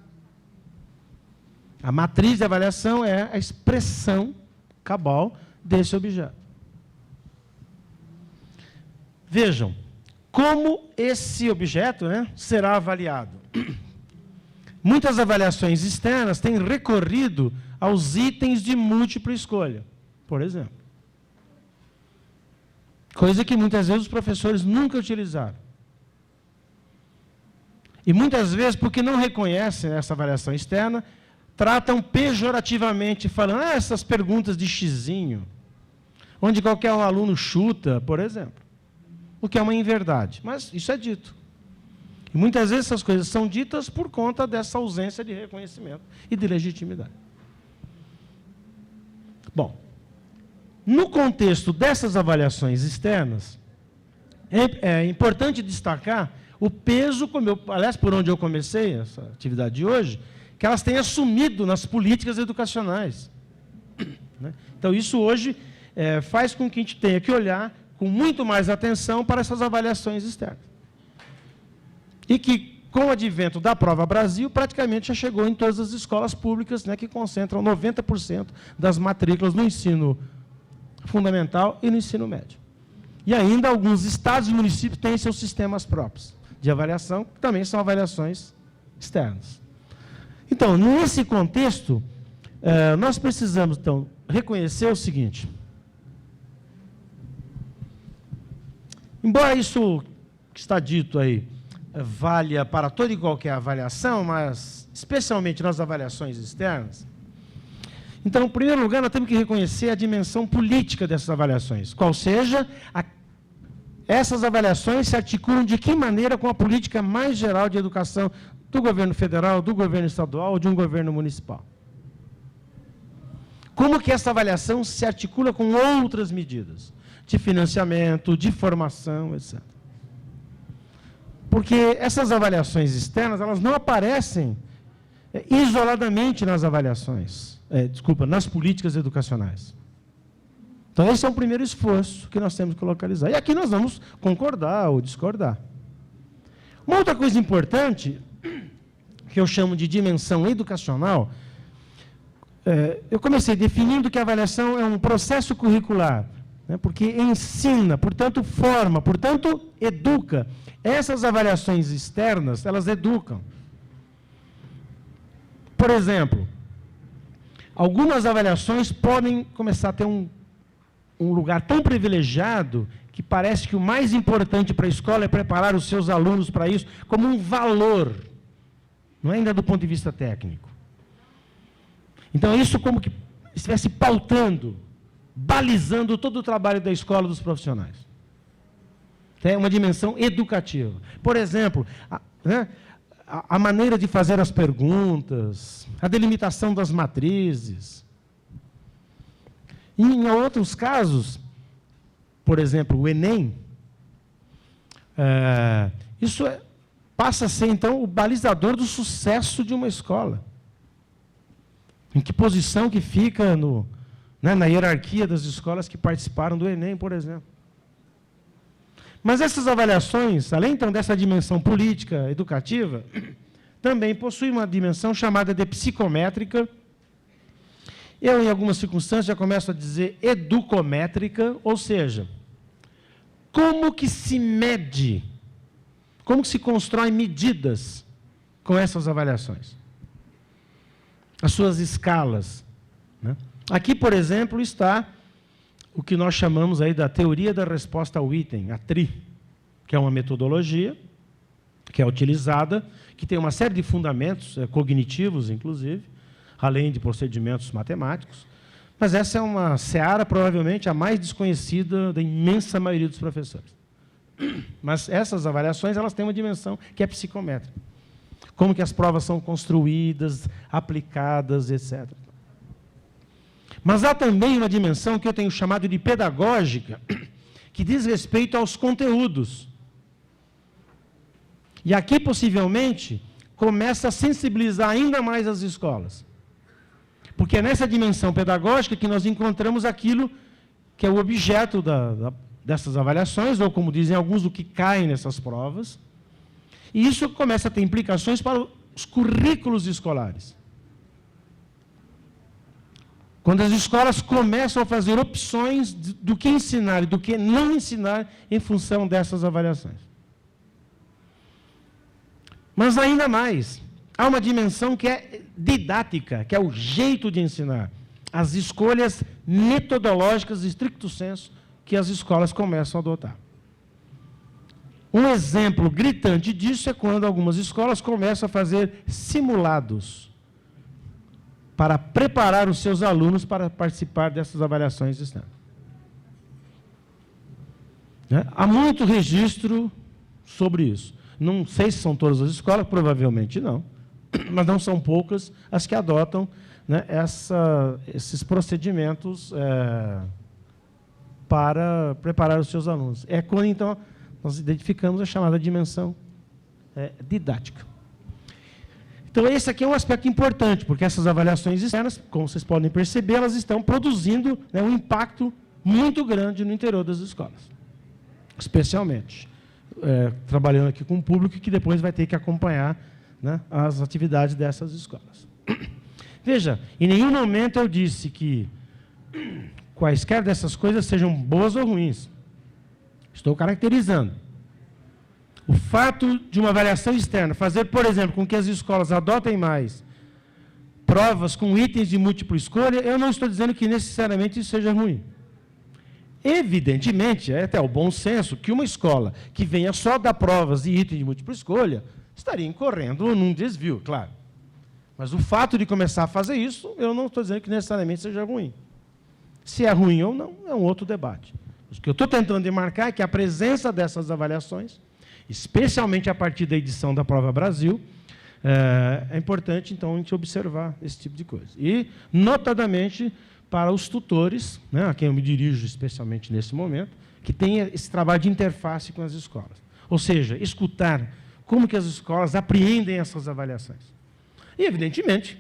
A matriz de avaliação é a expressão cabal desse objeto. Vejam, como esse objeto, será avaliado. Muitas avaliações externas têm recorrido aos itens de múltipla escolha, por exemplo. Coisa que muitas vezes os professores nunca utilizaram. E muitas vezes, porque não reconhecem essa avaliação externa, tratam pejorativamente, falando, essas perguntas de xizinho, onde qualquer aluno chuta, por exemplo. O que é uma inverdade, mas isso é dito. E muitas vezes essas coisas são ditas por conta dessa ausência de reconhecimento e de legitimidade. Bom, no contexto dessas avaliações externas, é importante destacar o peso, aliás, por onde eu comecei essa atividade de hoje, que elas têm assumido nas políticas educacionais. Então, isso hoje faz com que a gente tenha que olhar com muito mais atenção para essas avaliações externas. E que, com o advento da Prova Brasil, praticamente já chegou em todas as escolas públicas, que concentram 90% das matrículas no ensino fundamental e no ensino médio. E ainda alguns estados e municípios têm seus sistemas próprios de avaliação, que também são avaliações externas. Então, nesse contexto, nós precisamos, então, reconhecer o seguinte. Embora isso que está dito aí valha para toda e qualquer avaliação, mas especialmente nas avaliações externas, então, em primeiro lugar, nós temos que reconhecer a dimensão política dessas avaliações, qual seja, essas avaliações se articulam de que maneira com a política mais geral de educação do governo federal, do governo estadual ou de um governo municipal. Como que essa avaliação se articula com outras medidas de financiamento, de formação, etc. Porque essas avaliações externas, elas não aparecem isoladamente nas avaliações, nas políticas educacionais. Então, esse é o primeiro esforço que nós temos que localizar. E aqui nós vamos concordar ou discordar. Uma outra coisa importante, que eu chamo de dimensão educacional, eu comecei definindo que a avaliação é um processo curricular, porque ensina, portanto, forma, portanto, educa. Essas avaliações externas, elas educam. Por exemplo, algumas avaliações podem começar a ter um um lugar tão privilegiado que parece que o mais importante para a escola é preparar os seus alunos para isso como um valor, não é ainda do ponto de vista técnico. Então, isso como que estivesse pautando, balizando todo o trabalho da escola dos profissionais. É uma dimensão educativa. Por exemplo, a maneira de fazer as perguntas, a delimitação das matrizes. E em outros casos, por exemplo, o Enem, isso passa a ser, então, o balizador do sucesso de uma escola. Em que posição que fica na hierarquia das escolas que participaram do Enem, por exemplo. Mas essas avaliações, além então dessa dimensão política, educativa, também possuem uma dimensão chamada de psicométrica. Eu, em algumas circunstâncias, já começo a dizer educométrica, ou seja, como que se mede, como que se constrói medidas com essas avaliações. As suas escalas. Né? Aqui, por exemplo, está o que nós chamamos aí da teoria da resposta ao item, a TRI, que é uma metodologia que é utilizada, que tem uma série de fundamentos cognitivos, inclusive, além de procedimentos matemáticos, mas essa é uma seara provavelmente a mais desconhecida da imensa maioria dos professores. Mas essas avaliações, elas têm uma dimensão que é psicométrica. Como que as provas são construídas, aplicadas, etc. Mas há também uma dimensão que eu tenho chamado de pedagógica, que diz respeito aos conteúdos. E aqui, possivelmente, começa a sensibilizar ainda mais as escolas. Porque é nessa dimensão pedagógica que nós encontramos aquilo que é o objeto dessas avaliações, ou, como dizem alguns, do que cai nessas provas. E isso começa a ter implicações para os currículos escolares. Quando as escolas começam a fazer opções do que ensinar e do que não ensinar em função dessas avaliações. Mas ainda mais, há uma dimensão que é didática, que é o jeito de ensinar. As escolhas metodológicas, stricto sensu, que as escolas começam a adotar. Um exemplo gritante disso é quando algumas escolas começam a fazer simulados para preparar os seus alunos para participar dessas avaliações externas. Há muito registro sobre isso. Não sei se são todas as escolas, provavelmente não, mas não são poucas as que adotam, né, esses procedimentos para preparar os seus alunos. É quando, então, nós identificamos a chamada dimensão didática. Então, esse aqui é um aspecto importante, porque essas avaliações externas, como vocês podem perceber, elas estão produzindo, né, um impacto muito grande no interior das escolas. Especialmente trabalhando aqui com um público que depois vai ter que acompanhar, né, as atividades dessas escolas. Veja, em nenhum momento eu disse que quaisquer dessas coisas sejam boas ou ruins. Estou caracterizando. O fato de uma avaliação externa fazer, por exemplo, com que as escolas adotem mais provas com itens de múltipla escolha, eu não estou dizendo que necessariamente isso seja ruim. Evidentemente, é até o bom senso que uma escola que venha só dar provas e itens de múltipla escolha estaria incorrendo num desvio, claro. Mas o fato de começar a fazer isso, eu não estou dizendo que necessariamente seja ruim. Se é ruim ou não, é um outro debate. O que eu estou tentando demarcar é que a presença dessas avaliações, especialmente a partir da edição da Prova Brasil, é importante, então, a gente observar esse tipo de coisa. E, notadamente, para os tutores, né, a quem eu me dirijo especialmente nesse momento, que tenha esse trabalho de interface com as escolas. Ou seja, escutar como que as escolas apreendem essas avaliações. E, evidentemente,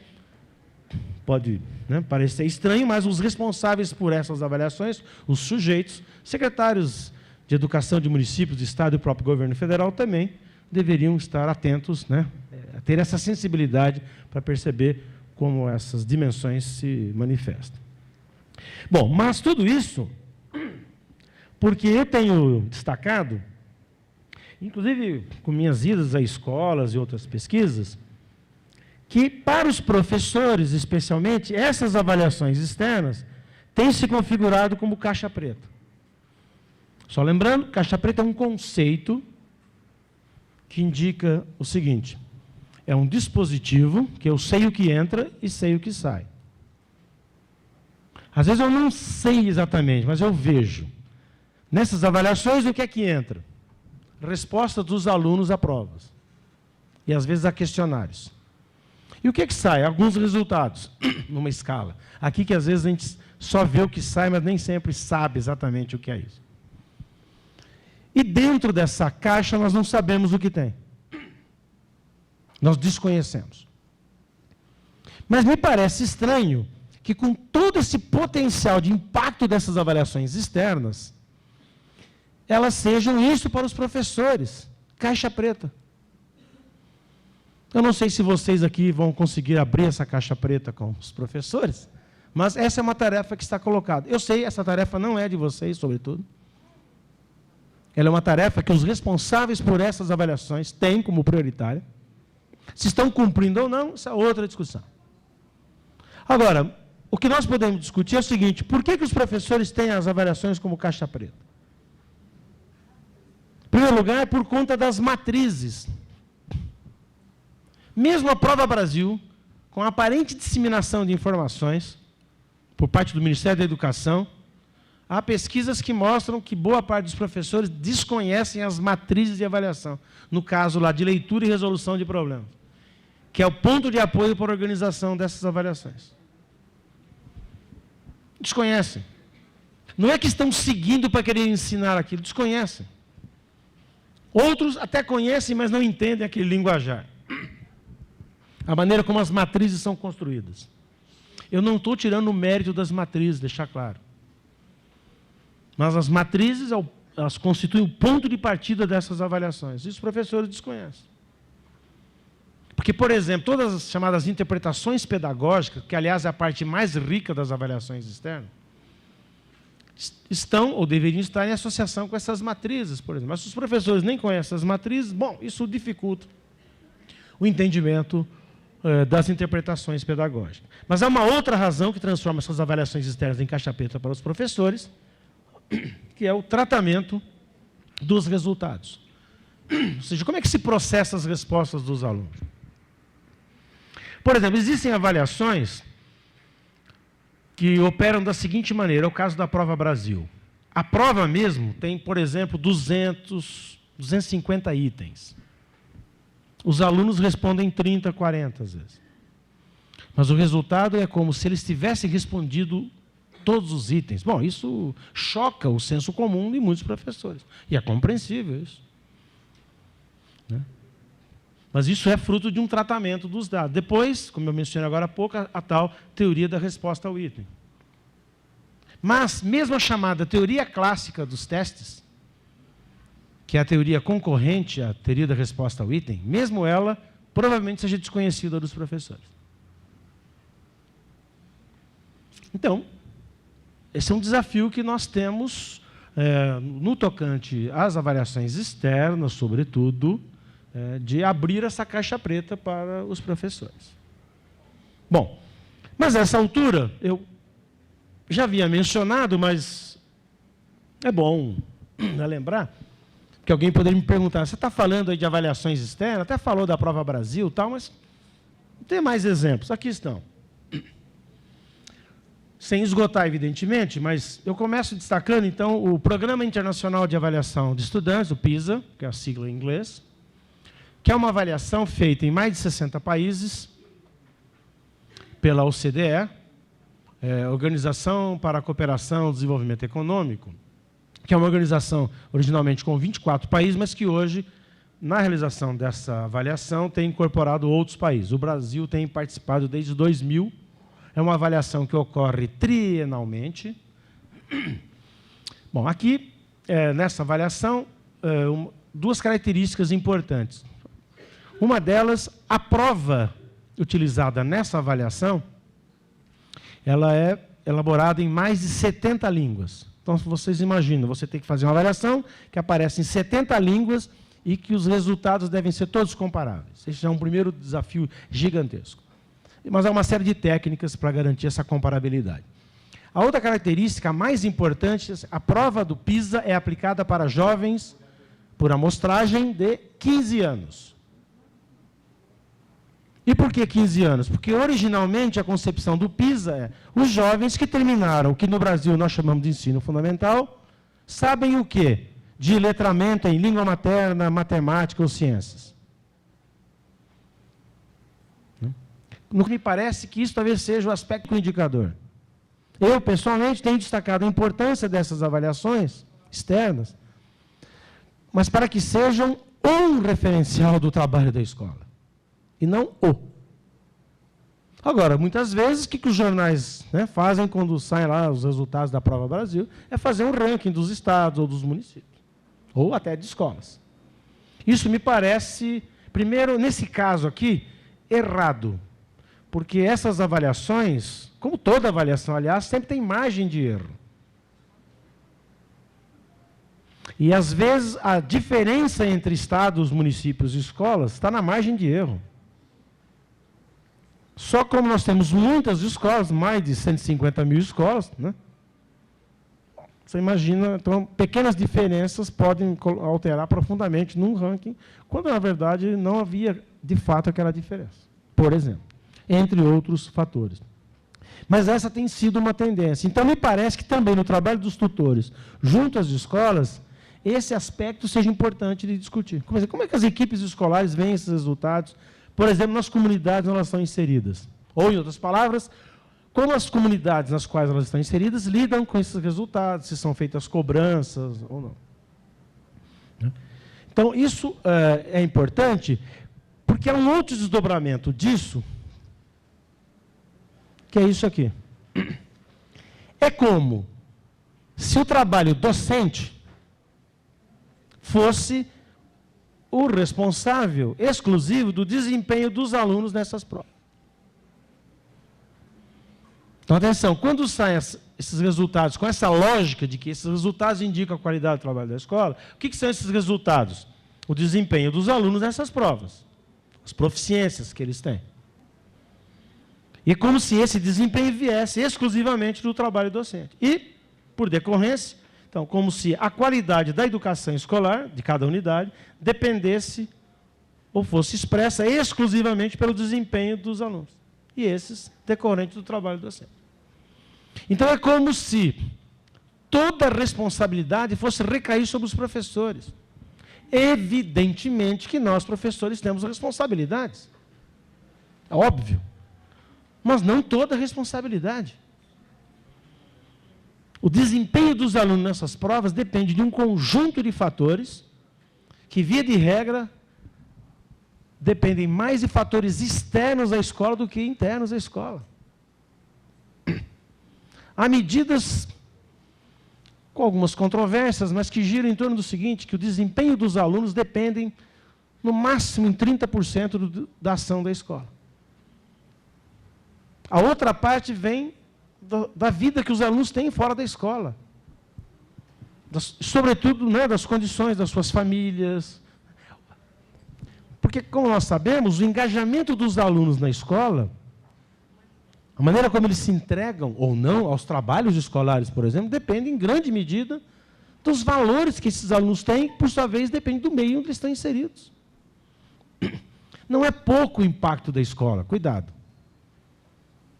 pode, né, parecer estranho, mas os responsáveis por essas avaliações, os sujeitos, secretários de educação de municípios, de estado e o próprio governo federal também deveriam estar atentos, né, a ter essa sensibilidade para perceber como essas dimensões se manifestam. Bom, mas tudo isso porque eu tenho destacado, inclusive com minhas idas a escolas e outras pesquisas, que para os professores, especialmente, essas avaliações externas tem se configurado como caixa preta. Só lembrando, caixa preta é um conceito que indica o seguinte: é um dispositivo que eu sei o que entra e sei o que sai. Às vezes eu não sei exatamente, mas eu vejo. Nessas avaliações, o que é que entra? Resposta dos alunos a provas. E às vezes a questionários. E o que é que sai? Alguns resultados, numa escala. Aqui que às vezes a gente só vê o que sai, mas nem sempre sabe exatamente o que é isso. E dentro dessa caixa nós não sabemos o que tem. Nós desconhecemos. Mas me parece estranho que com todo esse potencial de impacto dessas avaliações externas, elas sejam isso para os professores, caixa preta. Eu não sei se vocês aqui vão conseguir abrir essa caixa preta com os professores, mas essa é uma tarefa que está colocada. Eu sei, essa tarefa não é de vocês, sobretudo. Ela é uma tarefa que os responsáveis por essas avaliações têm como prioritária. Se estão cumprindo ou não, essa é outra discussão. Agora, o que nós podemos discutir é o seguinte: por que os professores têm as avaliações como caixa preta? Em primeiro lugar, é por conta das matrizes. Mesmo a Prova Brasil, com a aparente disseminação de informações por parte do Ministério da Educação, há pesquisas que mostram que boa parte dos professores desconhecem as matrizes de avaliação, no caso lá de leitura e resolução de problemas, que é o ponto de apoio para a organização dessas avaliações. Desconhecem. Não é que estão seguindo para querer ensinar aquilo, desconhecem. Outros até conhecem, mas não entendem aquele linguajar. A maneira como as matrizes são construídas. Eu não estou tirando o mérito das matrizes, deixar claro. Mas as matrizes, elas constituem o ponto de partida dessas avaliações. E os professores desconhecem. Porque, por exemplo, todas as chamadas interpretações pedagógicas, que, aliás, é a parte mais rica das avaliações externas, estão, ou deveriam estar, em associação com essas matrizes, por exemplo. Mas se os professores nem conhecem as matrizes, bom, isso dificulta o entendimento das interpretações pedagógicas. Mas há uma outra razão que transforma essas avaliações externas em caixa preta para os professores, que é o tratamento dos resultados. Ou seja, como é que se processa as respostas dos alunos? Por exemplo, existem avaliações que operam da seguinte maneira, é o caso da Prova Brasil. A prova mesmo tem, por exemplo, 250 itens. Os alunos respondem 30, 40 às vezes. Mas o resultado é como se eles tivessem respondido todos os itens. Bom, isso choca o senso comum de muitos professores. E é compreensível isso. Né? Mas isso é fruto de um tratamento dos dados. Depois, como eu mencionei agora há pouco, a tal teoria da resposta ao item. Mas, mesmo a chamada teoria clássica dos testes, que é a teoria concorrente à teoria da resposta ao item, mesmo ela, provavelmente seja desconhecida dos professores. Então, esse é um desafio que nós temos no tocante às avaliações externas, sobretudo, de abrir essa caixa preta para os professores. Bom, mas a essa altura, eu já havia mencionado, mas é bom lembrar, que alguém poderia me perguntar, você está falando aí de avaliações externas, até falou da Prova Brasil e tal, mas tem mais exemplos. Aqui estão. Sem esgotar, evidentemente, mas eu começo destacando, então, o Programa Internacional de Avaliação de Estudantes, o PISA, que é a sigla em inglês, que é uma avaliação feita em mais de 60 países pela OCDE, Organização para a Cooperação e Desenvolvimento Econômico, que é uma organização originalmente com 24 países, mas que hoje, na realização dessa avaliação, tem incorporado outros países. O Brasil tem participado desde 2000. É uma avaliação que ocorre trienalmente. Bom, aqui, nessa avaliação, duas características importantes. Uma delas, a prova utilizada nessa avaliação, ela é elaborada em mais de 70 línguas. Então, vocês imaginam, você tem que fazer uma avaliação que aparece em 70 línguas e que os resultados devem ser todos comparáveis. Esse é um primeiro desafio gigantesco. Mas há uma série de técnicas para garantir essa comparabilidade. A outra característica, a mais importante, a prova do PISA é aplicada para jovens por amostragem de 15 anos. E por que 15 anos? Porque originalmente a concepção do PISA é os jovens que terminaram o que no Brasil nós chamamos de ensino fundamental, sabem o quê? De letramento em língua materna, matemática ou ciências. No que me parece que isso talvez seja o aspecto indicador. Eu, pessoalmente, tenho destacado a importância dessas avaliações externas, mas para que sejam um referencial do trabalho da escola, e não o. Agora, muitas vezes, o que os jornais fazem quando saem lá os resultados da Prova Brasil? É fazer um ranking dos estados ou dos municípios, ou até de escolas. Isso me parece, primeiro, nesse caso aqui, errado. Porque essas avaliações, como toda avaliação, aliás, sempre tem margem de erro. E, às vezes, a diferença entre estados, municípios e escolas está na margem de erro. Só como nós temos muitas escolas, mais de 150 mil escolas, você imagina, então, pequenas diferenças podem alterar profundamente num ranking, quando, na verdade, não havia, de fato, aquela diferença. Por exemplo. Entre outros fatores. Mas essa tem sido uma tendência. Então, me parece que também no trabalho dos tutores, junto às escolas, esse aspecto seja importante de discutir. Como é que as equipes escolares veem esses resultados, por exemplo, nas comunidades onde elas estão inseridas? Ou, em outras palavras, como as comunidades nas quais elas estão inseridas lidam com esses resultados, se são feitas cobranças ou não. Então, isso é importante, porque há um outro desdobramento disso, que é isso aqui. É como se o trabalho docente fosse o responsável exclusivo do desempenho dos alunos nessas provas. Então, atenção, quando saem esses resultados com essa lógica de que esses resultados indicam a qualidade do trabalho da escola, o que são esses resultados? O desempenho dos alunos nessas provas, as proficiências que eles têm. E como se esse desempenho viesse exclusivamente do trabalho docente. E, por decorrência, então, como se a qualidade da educação escolar, de cada unidade, dependesse ou fosse expressa exclusivamente pelo desempenho dos alunos. E esses decorrentes do trabalho docente. Então, é como se toda a responsabilidade fosse recair sobre os professores. Evidentemente que nós, professores, temos responsabilidades. É óbvio. Mas não toda a responsabilidade. O desempenho dos alunos nessas provas depende de um conjunto de fatores que, via de regra, dependem mais de fatores externos à escola do que internos à escola. Há medidas com algumas controvérsias, mas que giram em torno do seguinte, que o desempenho dos alunos dependem, no máximo, em 30% da ação da escola. A outra parte vem da vida que os alunos têm fora da escola. Sobretudo, das condições das suas famílias. Porque, como nós sabemos, o engajamento dos alunos na escola, a maneira como eles se entregam ou não aos trabalhos escolares, por exemplo, depende em grande medida dos valores que esses alunos têm, que, por sua vez, depende do meio onde eles estão inseridos. Não é pouco o impacto da escola, cuidado.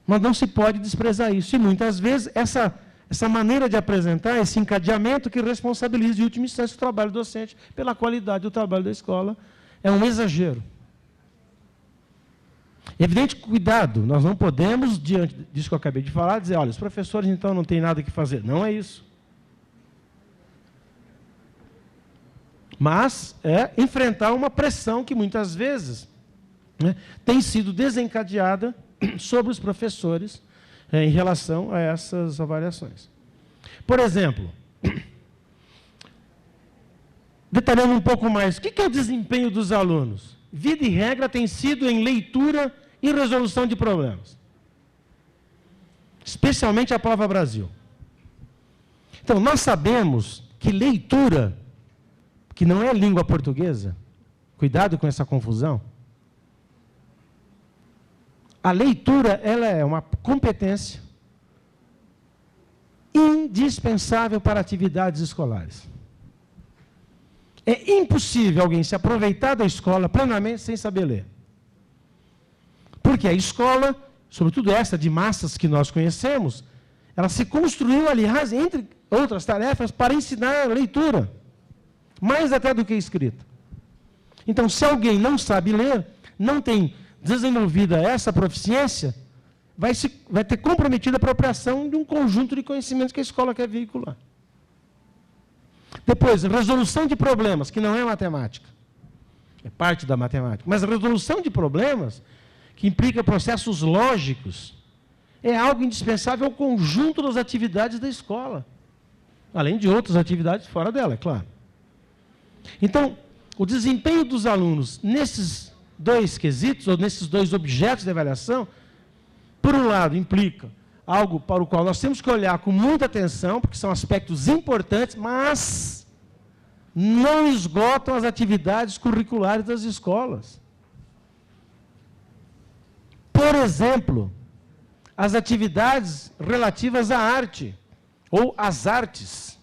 Mas não se pode desprezar isso. E muitas vezes essa maneira de apresentar, esse encadeamento que responsabiliza em última instância o trabalho docente pela qualidade do trabalho da escola, é um exagero. É evidente, cuidado, nós não podemos, diante disso que eu acabei de falar, dizer, olha, os professores então não têm nada que fazer. Não é isso. Mas é enfrentar uma pressão que muitas vezes tem sido desencadeada sobre os professores em relação a essas avaliações. Por exemplo, detalhando um pouco mais, o que é o desempenho dos alunos? Via de regra tem sido em leitura e resolução de problemas. Especialmente a Prova Brasil. Então, nós sabemos que leitura, que não é língua portuguesa, cuidado com essa confusão, a leitura ela é uma competência indispensável para atividades escolares. É impossível alguém se aproveitar da escola plenamente sem saber ler. Porque a escola, sobretudo essa de massas que nós conhecemos, ela se construiu, aliás, entre outras tarefas, para ensinar a leitura, mais até do que escrita. Então, se alguém não sabe ler, não tem desenvolvida essa proficiência, vai ter comprometido a apropriação de um conjunto de conhecimentos que a escola quer veicular. Depois, resolução de problemas, que não é matemática. É parte da matemática. Mas a resolução de problemas, que implica processos lógicos, é algo indispensável ao conjunto das atividades da escola. Além de outras atividades fora dela, é claro. Então, o desempenho dos alunos nesses dois quesitos, ou nesses dois objetos de avaliação, por um lado, implica algo para o qual nós temos que olhar com muita atenção, porque são aspectos importantes, mas não esgotam as atividades curriculares das escolas. Por exemplo, as atividades relativas à arte, ou às artes.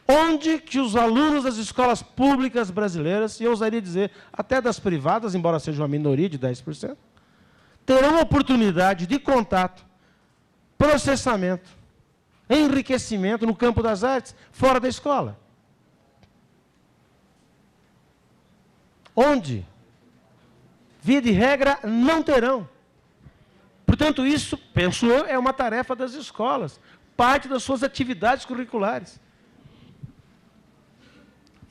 Onde que os alunos das escolas públicas brasileiras, e eu ousaria dizer, até das privadas, embora seja uma minoria de 10%, terão oportunidade de contato, processamento, enriquecimento no campo das artes, fora da escola. Onde, via de regra, não terão. Portanto, isso, penso eu, é uma tarefa das escolas, parte das suas atividades curriculares.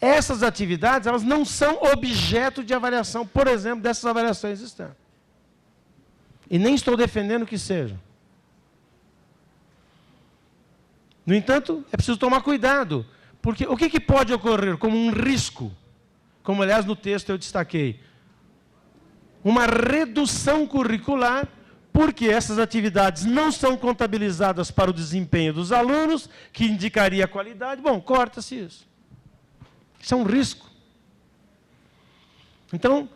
Essas atividades, elas não são objeto de avaliação, por exemplo, dessas avaliações externas. E nem estou defendendo que sejam. No entanto, é preciso tomar cuidado, porque o que pode ocorrer como um risco, como aliás no texto eu destaquei, uma redução curricular, porque essas atividades não são contabilizadas para o desempenho dos alunos, que indicaria a qualidade. Bom, corta-se isso. Isso é um risco. Então,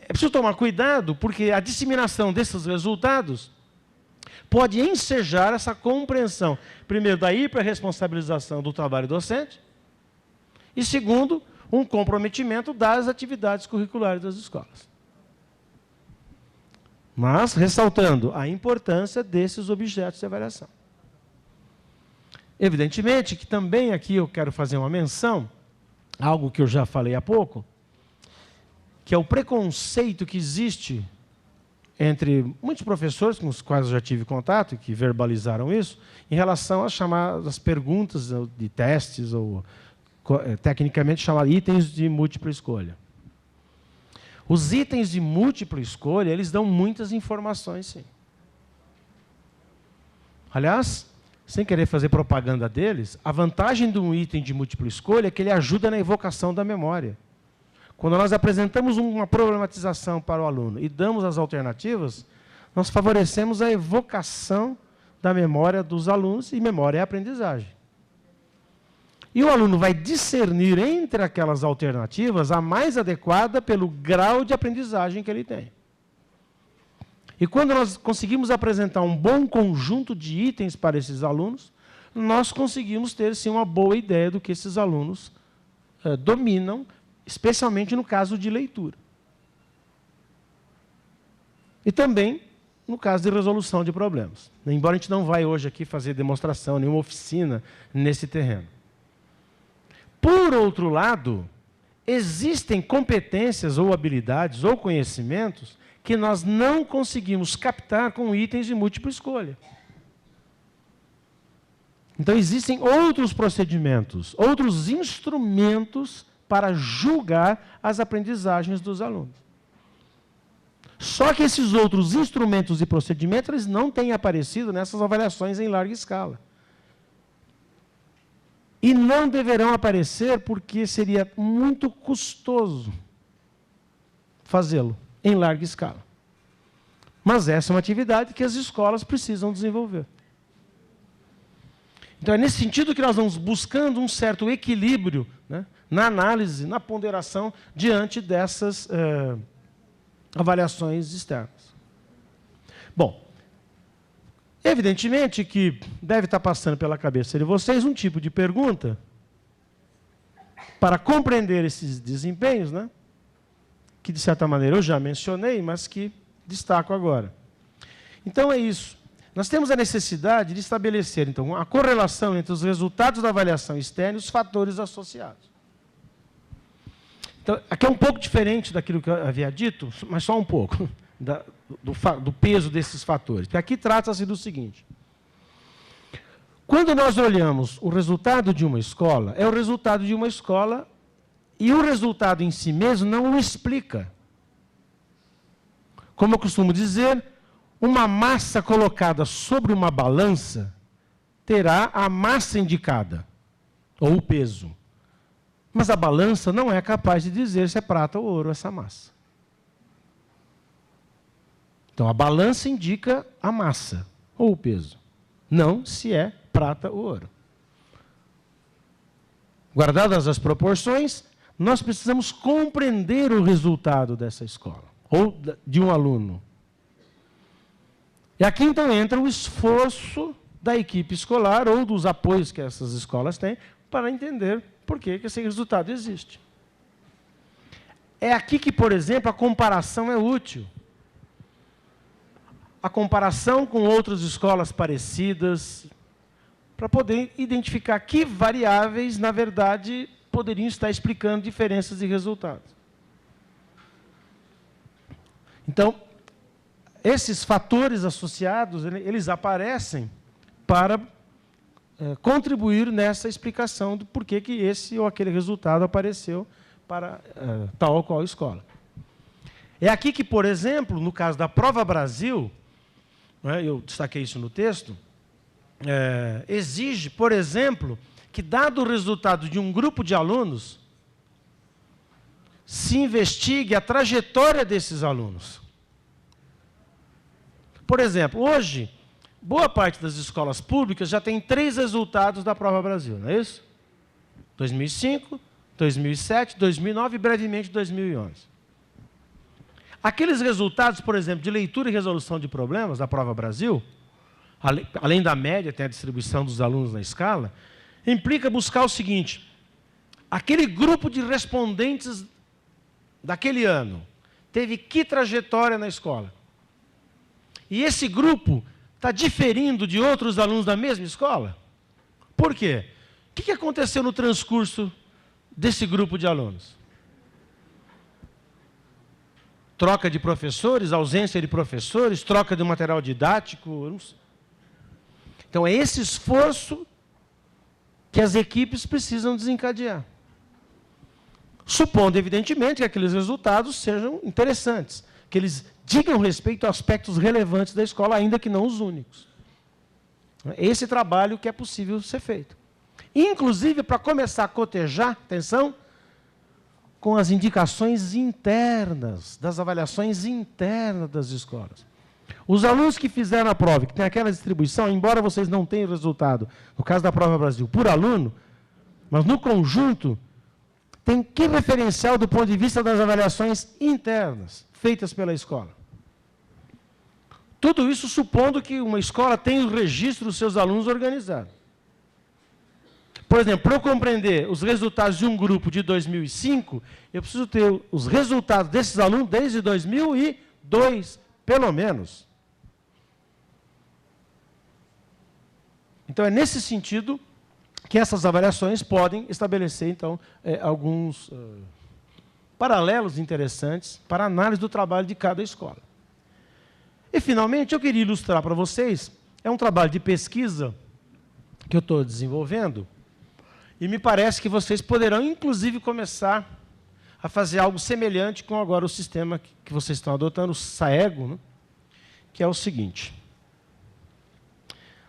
é preciso tomar cuidado, porque a disseminação desses resultados pode ensejar essa compreensão, primeiro, da hiperresponsabilização do trabalho docente, e segundo, um comprometimento das atividades curriculares das escolas. Mas ressaltando a importância desses objetos de avaliação. Evidentemente que também aqui eu quero fazer uma menção, algo que eu já falei há pouco, que é o preconceito que existe entre muitos professores com os quais eu já tive contato e que verbalizaram isso, em relação às chamadas perguntas de testes, ou tecnicamente chamados itens de múltipla escolha. Os itens de múltipla escolha, eles dão muitas informações, sim. Aliás, sem querer fazer propaganda deles, a vantagem de um item de múltipla escolha é que ele ajuda na evocação da memória. Quando nós apresentamos uma problematização para o aluno e damos as alternativas, nós favorecemos a evocação da memória dos alunos, e memória é aprendizagem. E o aluno vai discernir entre aquelas alternativas a mais adequada pelo grau de aprendizagem que ele tem. E quando nós conseguimos apresentar um bom conjunto de itens para esses alunos, nós conseguimos ter, sim, uma boa ideia do que esses alunos dominam, especialmente no caso de leitura. E também no caso de resolução de problemas. Embora a gente não vai hoje aqui fazer demonstração, nenhuma oficina nesse terreno. Por outro lado, existem competências ou habilidades ou conhecimentos que nós não conseguimos captar com itens de múltipla escolha. Então, existem outros procedimentos, outros instrumentos para julgar as aprendizagens dos alunos. Só que esses outros instrumentos e procedimentos, eles não têm aparecido nessas avaliações em larga escala. E não deverão aparecer porque seria muito custoso fazê-lo em larga escala. Mas essa é uma atividade que as escolas precisam desenvolver. Então, é nesse sentido que nós vamos buscando um certo equilíbrio, né, na análise, na ponderação, diante dessas avaliações externas. Bom, Evidentemente que deve estar passando pela cabeça de vocês um tipo de pergunta para compreender esses desempenhos, né? Que, de certa maneira, eu já mencionei, mas que destaco agora. Então, é isso. Nós temos a necessidade de estabelecer, então, a correlação entre os resultados da avaliação externa e os fatores associados. Então, aqui é um pouco diferente daquilo que eu havia dito, mas só um pouco, do peso desses fatores. Porque aqui trata-se do seguinte. Quando nós olhamos o resultado de uma escola, é o resultado de uma escola e o resultado em si mesmo não o explica. Como eu costumo dizer, uma massa colocada sobre uma balança terá a massa indicada, ou o peso. Mas a balança não é capaz de dizer se é prata ou ouro essa massa. Então, a balança indica a massa, ou o peso, não se é prata ou ouro. Guardadas as proporções, nós precisamos compreender o resultado dessa escola, ou de um aluno. E aqui, então, entra o esforço da equipe escolar, ou dos apoios que essas escolas têm, para entender por que esse resultado existe. É aqui que, por exemplo, a comparação é útil. A comparação com outras escolas parecidas, para poder identificar que variáveis, na verdade, poderiam estar explicando diferenças de resultados. Então, esses fatores associados, eles aparecem para contribuir nessa explicação do porquê que esse ou aquele resultado apareceu para tal ou qual escola. É aqui que, por exemplo, no caso da Prova Brasil, eu destaquei isso no texto, exige, por exemplo, que, dado o resultado de um grupo de alunos, se investigue a trajetória desses alunos. Por exemplo, hoje, boa parte das escolas públicas já tem 3 resultados da Prova Brasil, não é isso? 2005, 2007, 2009 e, brevemente, 2011. Aqueles resultados, por exemplo, de leitura e resolução de problemas da Prova Brasil, além da média, tem a distribuição dos alunos na escala, implica buscar o seguinte: aquele grupo de respondentes daquele ano teve que trajetória na escola? E esse grupo está diferindo de outros alunos da mesma escola? Por quê? O que aconteceu no transcurso desse grupo de alunos? Troca de professores, ausência de professores, troca de material didático. Não sei. Então, é esse esforço que as equipes precisam desencadear. Supondo, evidentemente, que aqueles resultados sejam interessantes, que eles digam respeito a aspectos relevantes da escola, ainda que não os únicos. Esse trabalho que é possível ser feito. Inclusive, para começar a cotejar, atenção, com as indicações internas, das avaliações internas das escolas. Os alunos que fizeram a prova, que tem aquela distribuição, embora vocês não tenham resultado, no caso da Prova Brasil, por aluno, mas no conjunto, tem que referencial do ponto de vista das avaliações internas, feitas pela escola. Tudo isso supondo que uma escola tenha o registro dos seus alunos organizado. Por exemplo, para eu compreender os resultados de um grupo de 2005, eu preciso ter os resultados desses alunos desde 2002, pelo menos. Então, é nesse sentido que essas avaliações podem estabelecer, então, alguns paralelos interessantes para a análise do trabalho de cada escola. E, finalmente, eu queria ilustrar para vocês, é um trabalho de pesquisa que eu estou desenvolvendo, e me parece que vocês poderão, inclusive, começar a fazer algo semelhante com agora o sistema que vocês estão adotando, o SAEGO, né? Que é o seguinte.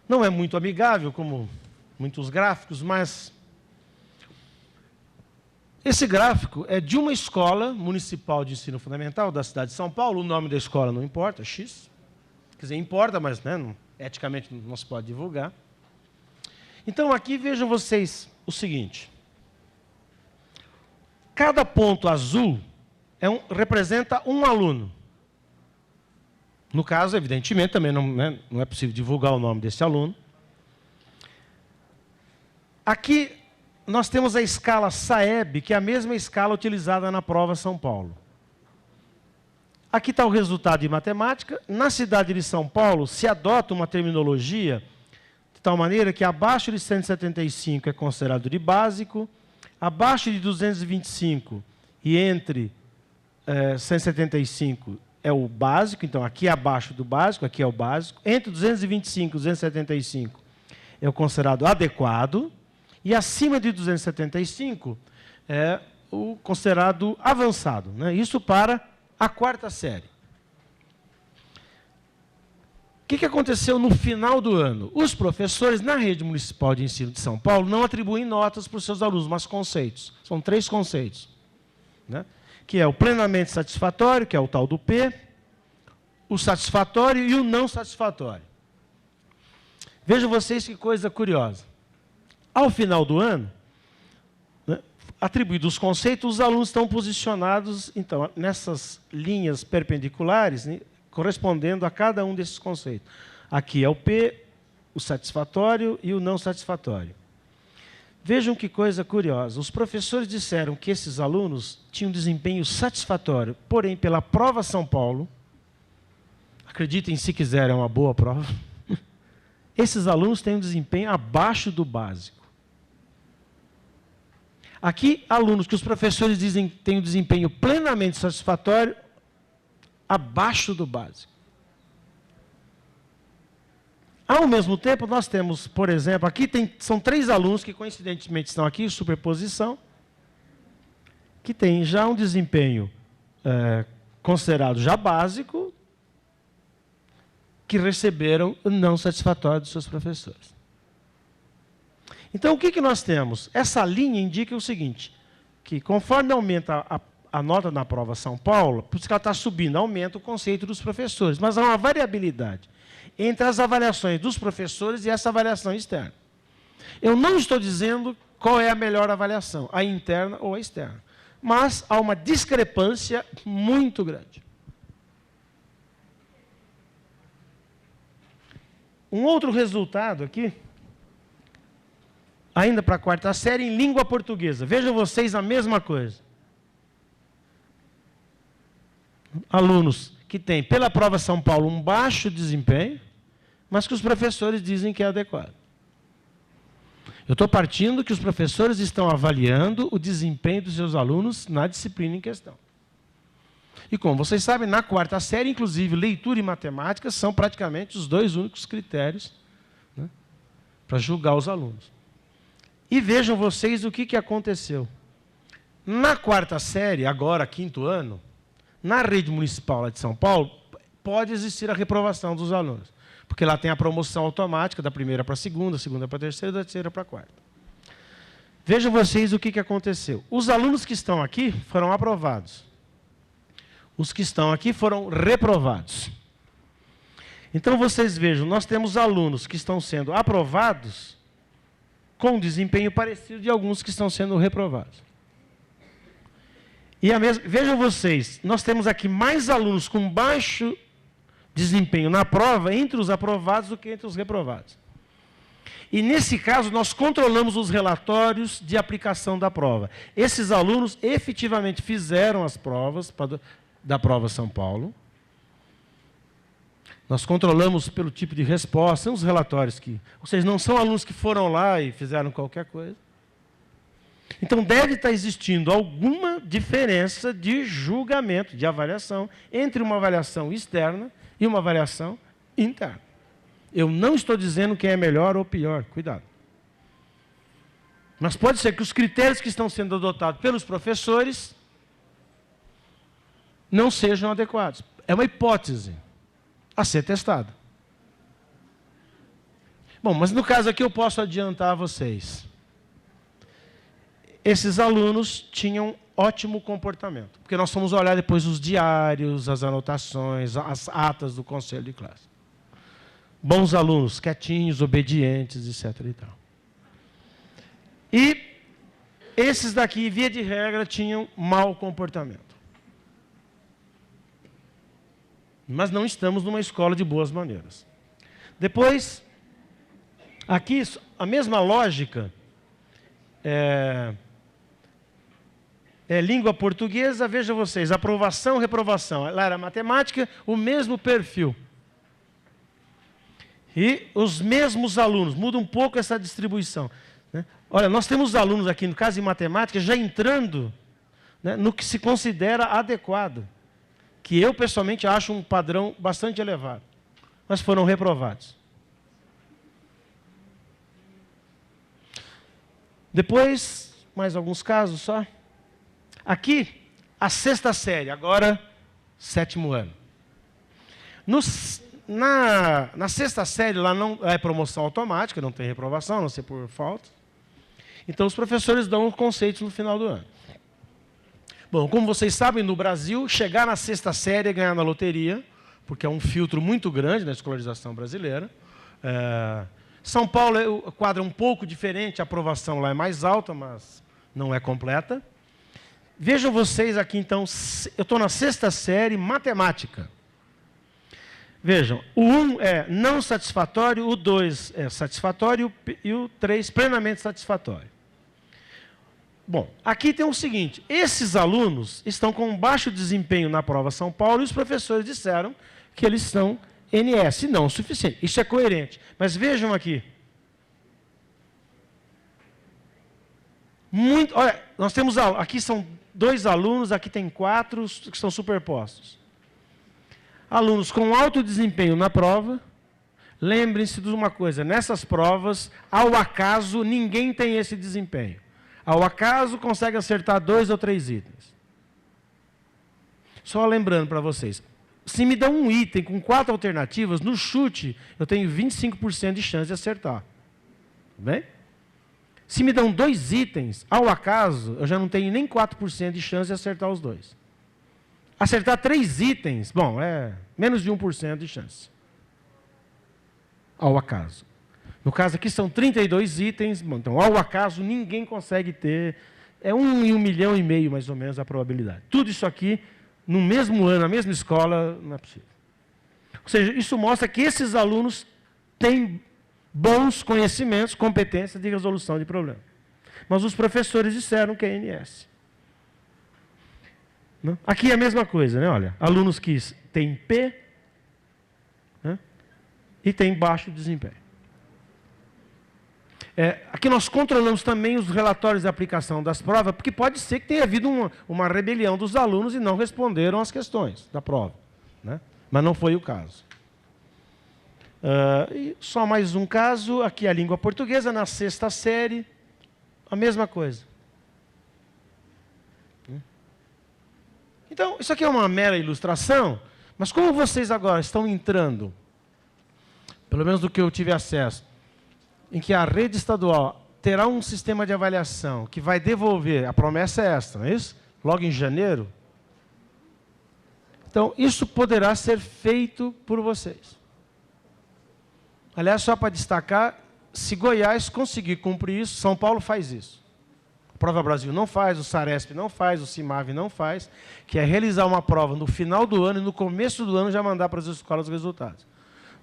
Não é muito amigável, como muitos gráficos, mas esse gráfico é de uma escola municipal de ensino fundamental da cidade de São Paulo. O nome da escola não importa, X. Quer dizer, importa, mas eticamente não se pode divulgar. Então, aqui vejam vocês o seguinte. Cada ponto azul representa um aluno. No caso, evidentemente, também não é possível divulgar o nome desse aluno. Aqui nós temos a escala SAEB, que é a mesma escala utilizada na prova São Paulo. Aqui está o resultado de matemática. Na cidade de São Paulo, se adota uma terminologia de tal maneira que abaixo de 175 é considerado de básico, abaixo de 225 e entre 175 é o básico, então aqui é abaixo do básico, aqui é o básico. Entre 225 e 275 é o considerado adequado, e acima de 275 é o considerado avançado, né? Isso para a quarta série. O que aconteceu no final do ano? Os professores na rede municipal de ensino de São Paulo não atribuem notas para os seus alunos, mas conceitos. São 3 conceitos, né? Que é o plenamente satisfatório, que é o tal do P, o satisfatório e o não satisfatório. Vejam vocês que coisa curiosa. Ao final do ano, né, atribuídos os conceitos, os alunos estão posicionados, então, nessas linhas perpendiculares, né, correspondendo a cada um desses conceitos. Aqui é o P, o satisfatório e o não satisfatório. Vejam que coisa curiosa. Os professores disseram que esses alunos tinham um desempenho satisfatório, porém, pela prova São Paulo, acreditem se quiserem, é uma boa prova, esses alunos têm um desempenho abaixo do básico. Aqui, alunos que os professores dizem que têm um desempenho plenamente satisfatório, abaixo do básico. Ao mesmo tempo, nós temos, por exemplo, aqui são 3 alunos que coincidentemente estão aqui em superposição, que têm já um desempenho considerado já básico, que receberam o não satisfatório dos seus professores. Então, o que nós temos? Essa linha indica o seguinte, que conforme aumenta a nota na prova São Paulo, por isso que ela está subindo, aumenta o conceito dos professores, mas há uma variabilidade entre as avaliações dos professores e essa avaliação externa. Eu não estou dizendo qual é a melhor avaliação, a interna ou a externa, mas há uma discrepância muito grande. Um outro resultado aqui, ainda para a quarta série, em língua portuguesa. Vejam vocês a mesma coisa. Alunos que têm, pela prova São Paulo, um baixo desempenho, mas que os professores dizem que é adequado. Eu estou partindo que os professores estão avaliando o desempenho dos seus alunos na disciplina em questão. E como vocês sabem, na quarta série, inclusive, leitura e matemática são praticamente os 2 únicos critérios, né, para julgar os alunos. E vejam vocês o que aconteceu. Na quarta série, agora, 5º ano, na rede municipal lá de São Paulo, pode existir a reprovação dos alunos, porque lá tem a promoção automática da primeira para a segunda para a terceira, da terceira para a quarta. Vejam vocês o que aconteceu. Os alunos que estão aqui foram aprovados. Os que estão aqui foram reprovados. Então, vocês vejam, nós temos alunos que estão sendo aprovados com um desempenho parecido de alguns que estão sendo reprovados. E vejam vocês, nós temos aqui mais alunos com baixo desempenho na prova entre os aprovados do que entre os reprovados. E, nesse caso, nós controlamos os relatórios de aplicação da prova. Esses alunos efetivamente fizeram as provas da prova São Paulo. Nós controlamos pelo tipo de resposta, são os relatórios que... Ou seja, não são alunos que foram lá e fizeram qualquer coisa. Então, deve estar existindo alguma diferença de julgamento, de avaliação, entre uma avaliação externa e uma avaliação interna. Eu não estou dizendo quem é melhor ou pior, cuidado. Mas pode ser que os critérios que estão sendo adotados pelos professores não sejam adequados. É uma hipótese a ser testada. Bom, mas no caso aqui eu posso adiantar a vocês. Esses alunos tinham ótimo comportamento, porque nós fomos olhar depois os diários, as anotações, as atas do conselho de classe. Bons alunos, quietinhos, obedientes, etc. E tal. E esses daqui, via de regra, tinham mau comportamento. Mas não estamos numa escola de boas maneiras. Depois, aqui, a mesma lógica língua portuguesa, veja vocês, aprovação, reprovação. Lá era matemática, o mesmo perfil. E os mesmos alunos, muda um pouco essa distribuição. Né? Olha, nós temos alunos aqui, no caso de matemática, já entrando, né, no que se considera adequado, que eu, pessoalmente, acho um padrão bastante elevado, mas foram reprovados. Depois, mais alguns casos só. Aqui, a 6ª série, agora 7º ano. Na 6ª série, lá não é promoção automática, não tem reprovação, a não ser por falta. Então, os professores dão os conceitos no final do ano. Bom, como vocês sabem, no Brasil, chegar na 6ª série é ganhar na loteria, porque é um filtro muito grande na escolarização brasileira. São Paulo, o quadro é um pouco diferente, a aprovação lá é mais alta, mas não é completa. Vejam vocês aqui, então, eu estou na 6ª série, matemática. Vejam, o 1 é não satisfatório, o 2 é satisfatório e o 3 plenamente satisfatório. Bom, aqui tem o seguinte, esses alunos estão com baixo desempenho na prova São Paulo e os professores disseram que eles são NS, não o suficiente. Isso é coerente. Mas vejam aqui. Olha, nós temos, aqui são 2 alunos, aqui tem 4 que estão superpostos. Alunos com alto desempenho na prova, lembrem-se de uma coisa, nessas provas, ao acaso, ninguém tem esse desempenho. Ao acaso, consegue acertar 2 ou 3 itens. Só lembrando para vocês, se me dão um item com 4 alternativas, no chute, eu tenho 25% de chance de acertar. Tudo bem? Se me dão 2 itens, ao acaso, eu já não tenho nem 4% de chance de acertar os 2. Acertar 3 itens, bom, é menos de 1% de chance. Ao acaso. No caso aqui são 32 itens, bom, então ao acaso ninguém consegue ter, é 1 em 1,5 milhão mais ou menos a probabilidade. Tudo isso aqui, no mesmo ano, na mesma escola, não é possível. Ou seja, isso mostra que esses alunos têm bons conhecimentos, competências de resolução de problemas. Mas os professores disseram que é NS. Não? Aqui é a mesma coisa, né? Olha, alunos que têm P, né? E têm baixo desempenho. Aqui nós controlamos também os relatórios de aplicação das provas, porque pode ser que tenha havido uma rebelião dos alunos e não responderam às questões da prova, né? Mas não foi o caso. E só mais um caso, aqui a língua portuguesa, na 6ª série, a mesma coisa. Então, isso aqui é uma mera ilustração, mas como vocês agora estão entrando, pelo menos do que eu tive acesso, em que a rede estadual terá um sistema de avaliação que vai devolver, a promessa é esta, não é isso? Logo em janeiro. Então, isso poderá ser feito por vocês. Aliás, só para destacar, se Goiás conseguir cumprir isso, São Paulo faz isso. A Prova Brasil não faz, o Saresp não faz, o CIMAV não faz, que é realizar uma prova no final do ano e no começo do ano já mandar para as escolas os resultados.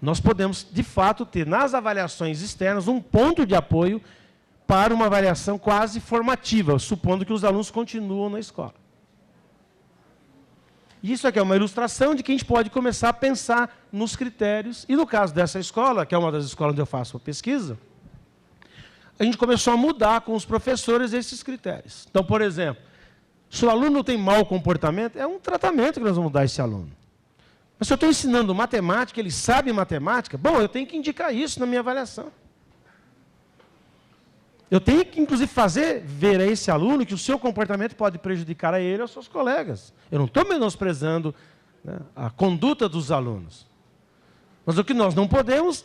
Nós podemos, de fato, ter nas avaliações externas um ponto de apoio para uma avaliação quase formativa, supondo que os alunos continuam na escola. Isso aqui é uma ilustração de que a gente pode começar a pensar nos critérios. E no caso dessa escola, que é uma das escolas onde eu faço a pesquisa, a gente começou a mudar com os professores esses critérios. Então, por exemplo, se o aluno tem mau comportamento, é um tratamento que nós vamos dar a esse aluno. Mas se eu estou ensinando matemática, ele sabe matemática, bom, eu tenho que indicar isso na minha avaliação. Eu tenho que, inclusive, ver a esse aluno que o seu comportamento pode prejudicar a ele e aos seus colegas. Eu não estou menosprezando, né, a conduta dos alunos. Mas o que nós não podemos,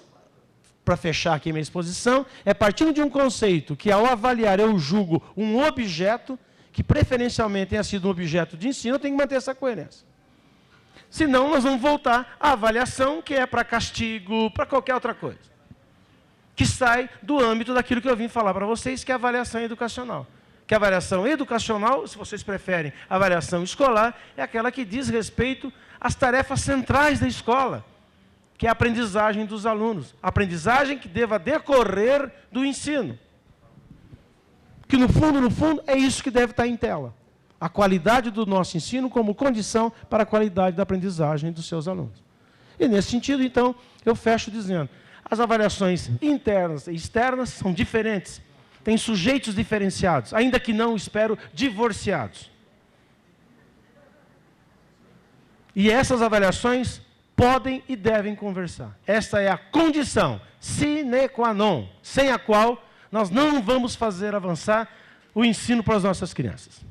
para fechar aqui minha exposição, é partindo de um conceito que, ao avaliar, eu julgo um objeto, que preferencialmente tenha sido um objeto de ensino, eu tenho que manter essa coerência. Senão, nós vamos voltar à avaliação, que é para castigo, para qualquer outra coisa, que sai do âmbito daquilo que eu vim falar para vocês, que é a avaliação educacional. Que a avaliação educacional, se vocês preferem, a avaliação escolar, é aquela que diz respeito as tarefas centrais da escola, que é a aprendizagem dos alunos. A aprendizagem que deva decorrer do ensino. Que no fundo, é isso que deve estar em tela. A qualidade do nosso ensino como condição para a qualidade da aprendizagem dos seus alunos. E nesse sentido, então, eu fecho dizendo, as avaliações internas e externas são diferentes. Têm sujeitos diferenciados, ainda que não, espero, divorciados. E essas avaliações podem e devem conversar. Esta é a condição sine qua non, sem a qual nós não vamos fazer avançar o ensino para as nossas crianças.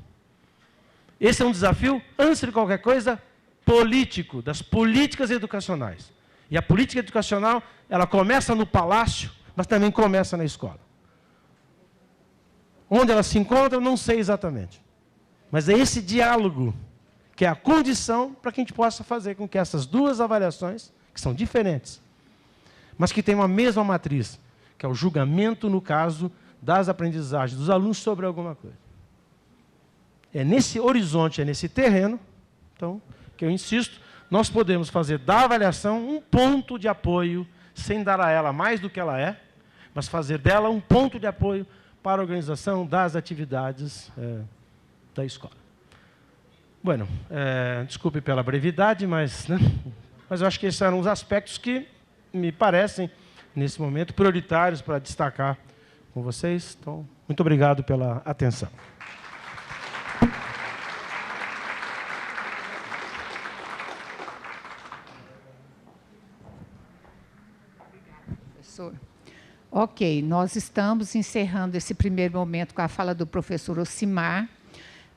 Esse é um desafio, antes de qualquer coisa, político, das políticas educacionais. E a política educacional, ela começa no palácio, mas também começa na escola. Onde ela se encontra, eu não sei exatamente. Mas é esse diálogo que é a condição para que a gente possa fazer com que essas duas avaliações, que são diferentes, mas que têm uma mesma matriz, que é o julgamento, no caso, das aprendizagens dos alunos sobre alguma coisa. É nesse horizonte, é nesse terreno, então, que eu insisto, nós podemos fazer da avaliação um ponto de apoio, sem dar a ela mais do que ela é, mas fazer dela um ponto de apoio para a organização das atividades da escola. Bueno, desculpe pela brevidade, mas eu acho que esses eram os aspectos que me parecem, nesse momento, prioritários para destacar com vocês. Então, muito obrigado pela atenção. Professor. Ok, nós estamos encerrando esse primeiro momento com a fala do professor Ocimar.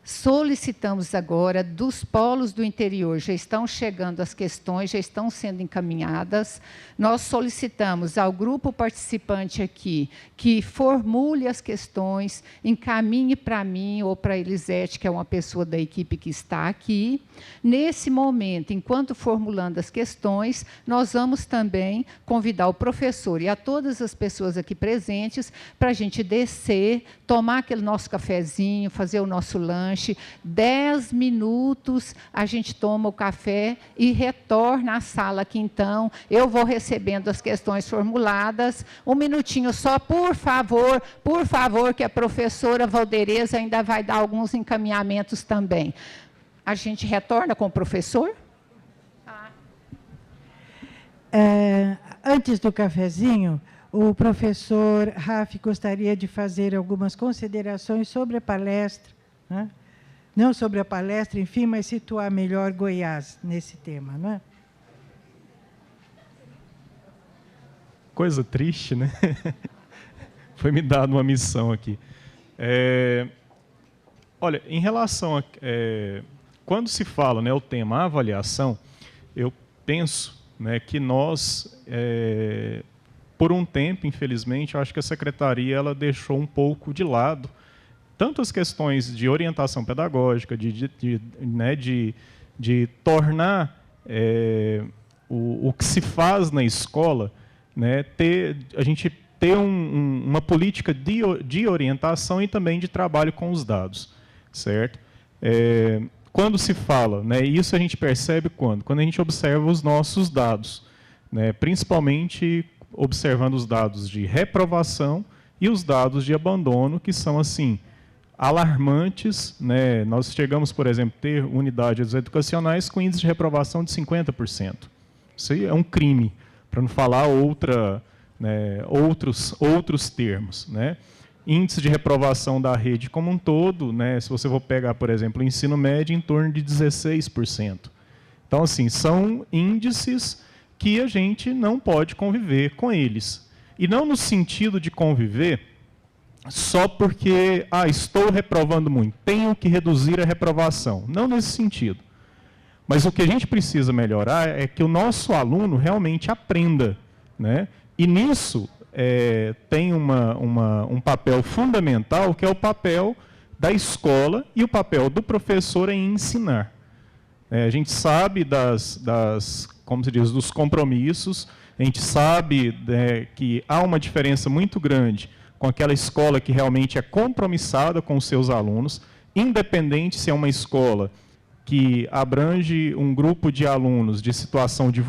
Solicitamos agora dos polos do interior, já estão chegando as questões, já estão sendo encaminhadas. Nós solicitamos ao grupo participante aqui que formule as questões, encaminhe para mim ou para a Elisete, que é uma pessoa da equipe que está aqui. Nesse momento, enquanto formulando as questões, nós vamos também convidar o professor e a todas as pessoas aqui presentes para a gente descer, tomar aquele nosso cafezinho, fazer o nosso lanche. 10 minutos a gente toma o café e retorna à sala aqui, então. Eu vou recebendo as questões formuladas. Um minutinho só, por favor, que a professora Valdereza ainda vai dar alguns encaminhamentos também. A gente retorna com o professor? Antes do cafezinho, o professor Raf gostaria de fazer algumas considerações sobre a palestra, né? Não sobre a palestra, enfim, mas situar melhor Goiás nesse tema, não é? Coisa triste, né? Foi me dada uma missão aqui. Olha, em relação a... quando se fala, né, o tema avaliação, eu penso, né, que nós, por um tempo, infelizmente, eu acho que a Secretaria ela deixou um pouco de lado tanto as questões de orientação pedagógica, de tornar o que se faz na escola, né, a gente ter uma política de orientação e também de trabalho com os dados, certo? Quando se fala, né, isso a gente percebe quando a gente observa os nossos dados, né, principalmente observando os dados de reprovação e os dados de abandono, que são assim alarmantes, né? Nós chegamos, por exemplo, a ter unidades educacionais com índice de reprovação de 50%. Isso aí é um crime, para não falar outros termos, né? Índice de reprovação da rede como um todo, né? Se você for pegar, por exemplo, o ensino médio, em torno de 16%. Então, assim, são índices que a gente não pode conviver com eles. E não no sentido de conviver só porque, estou reprovando muito, tenho que reduzir a reprovação. Não nesse sentido. Mas o que a gente precisa melhorar é que o nosso aluno realmente aprenda, né? E nisso tem um papel fundamental, que é o papel da escola e o papel do professor em ensinar. A gente sabe como se diz, dos compromissos, a gente sabe que há uma diferença muito grande com aquela escola que realmente é compromissada com os seus alunos, independente se é uma escola que abrange um grupo de alunos de situação de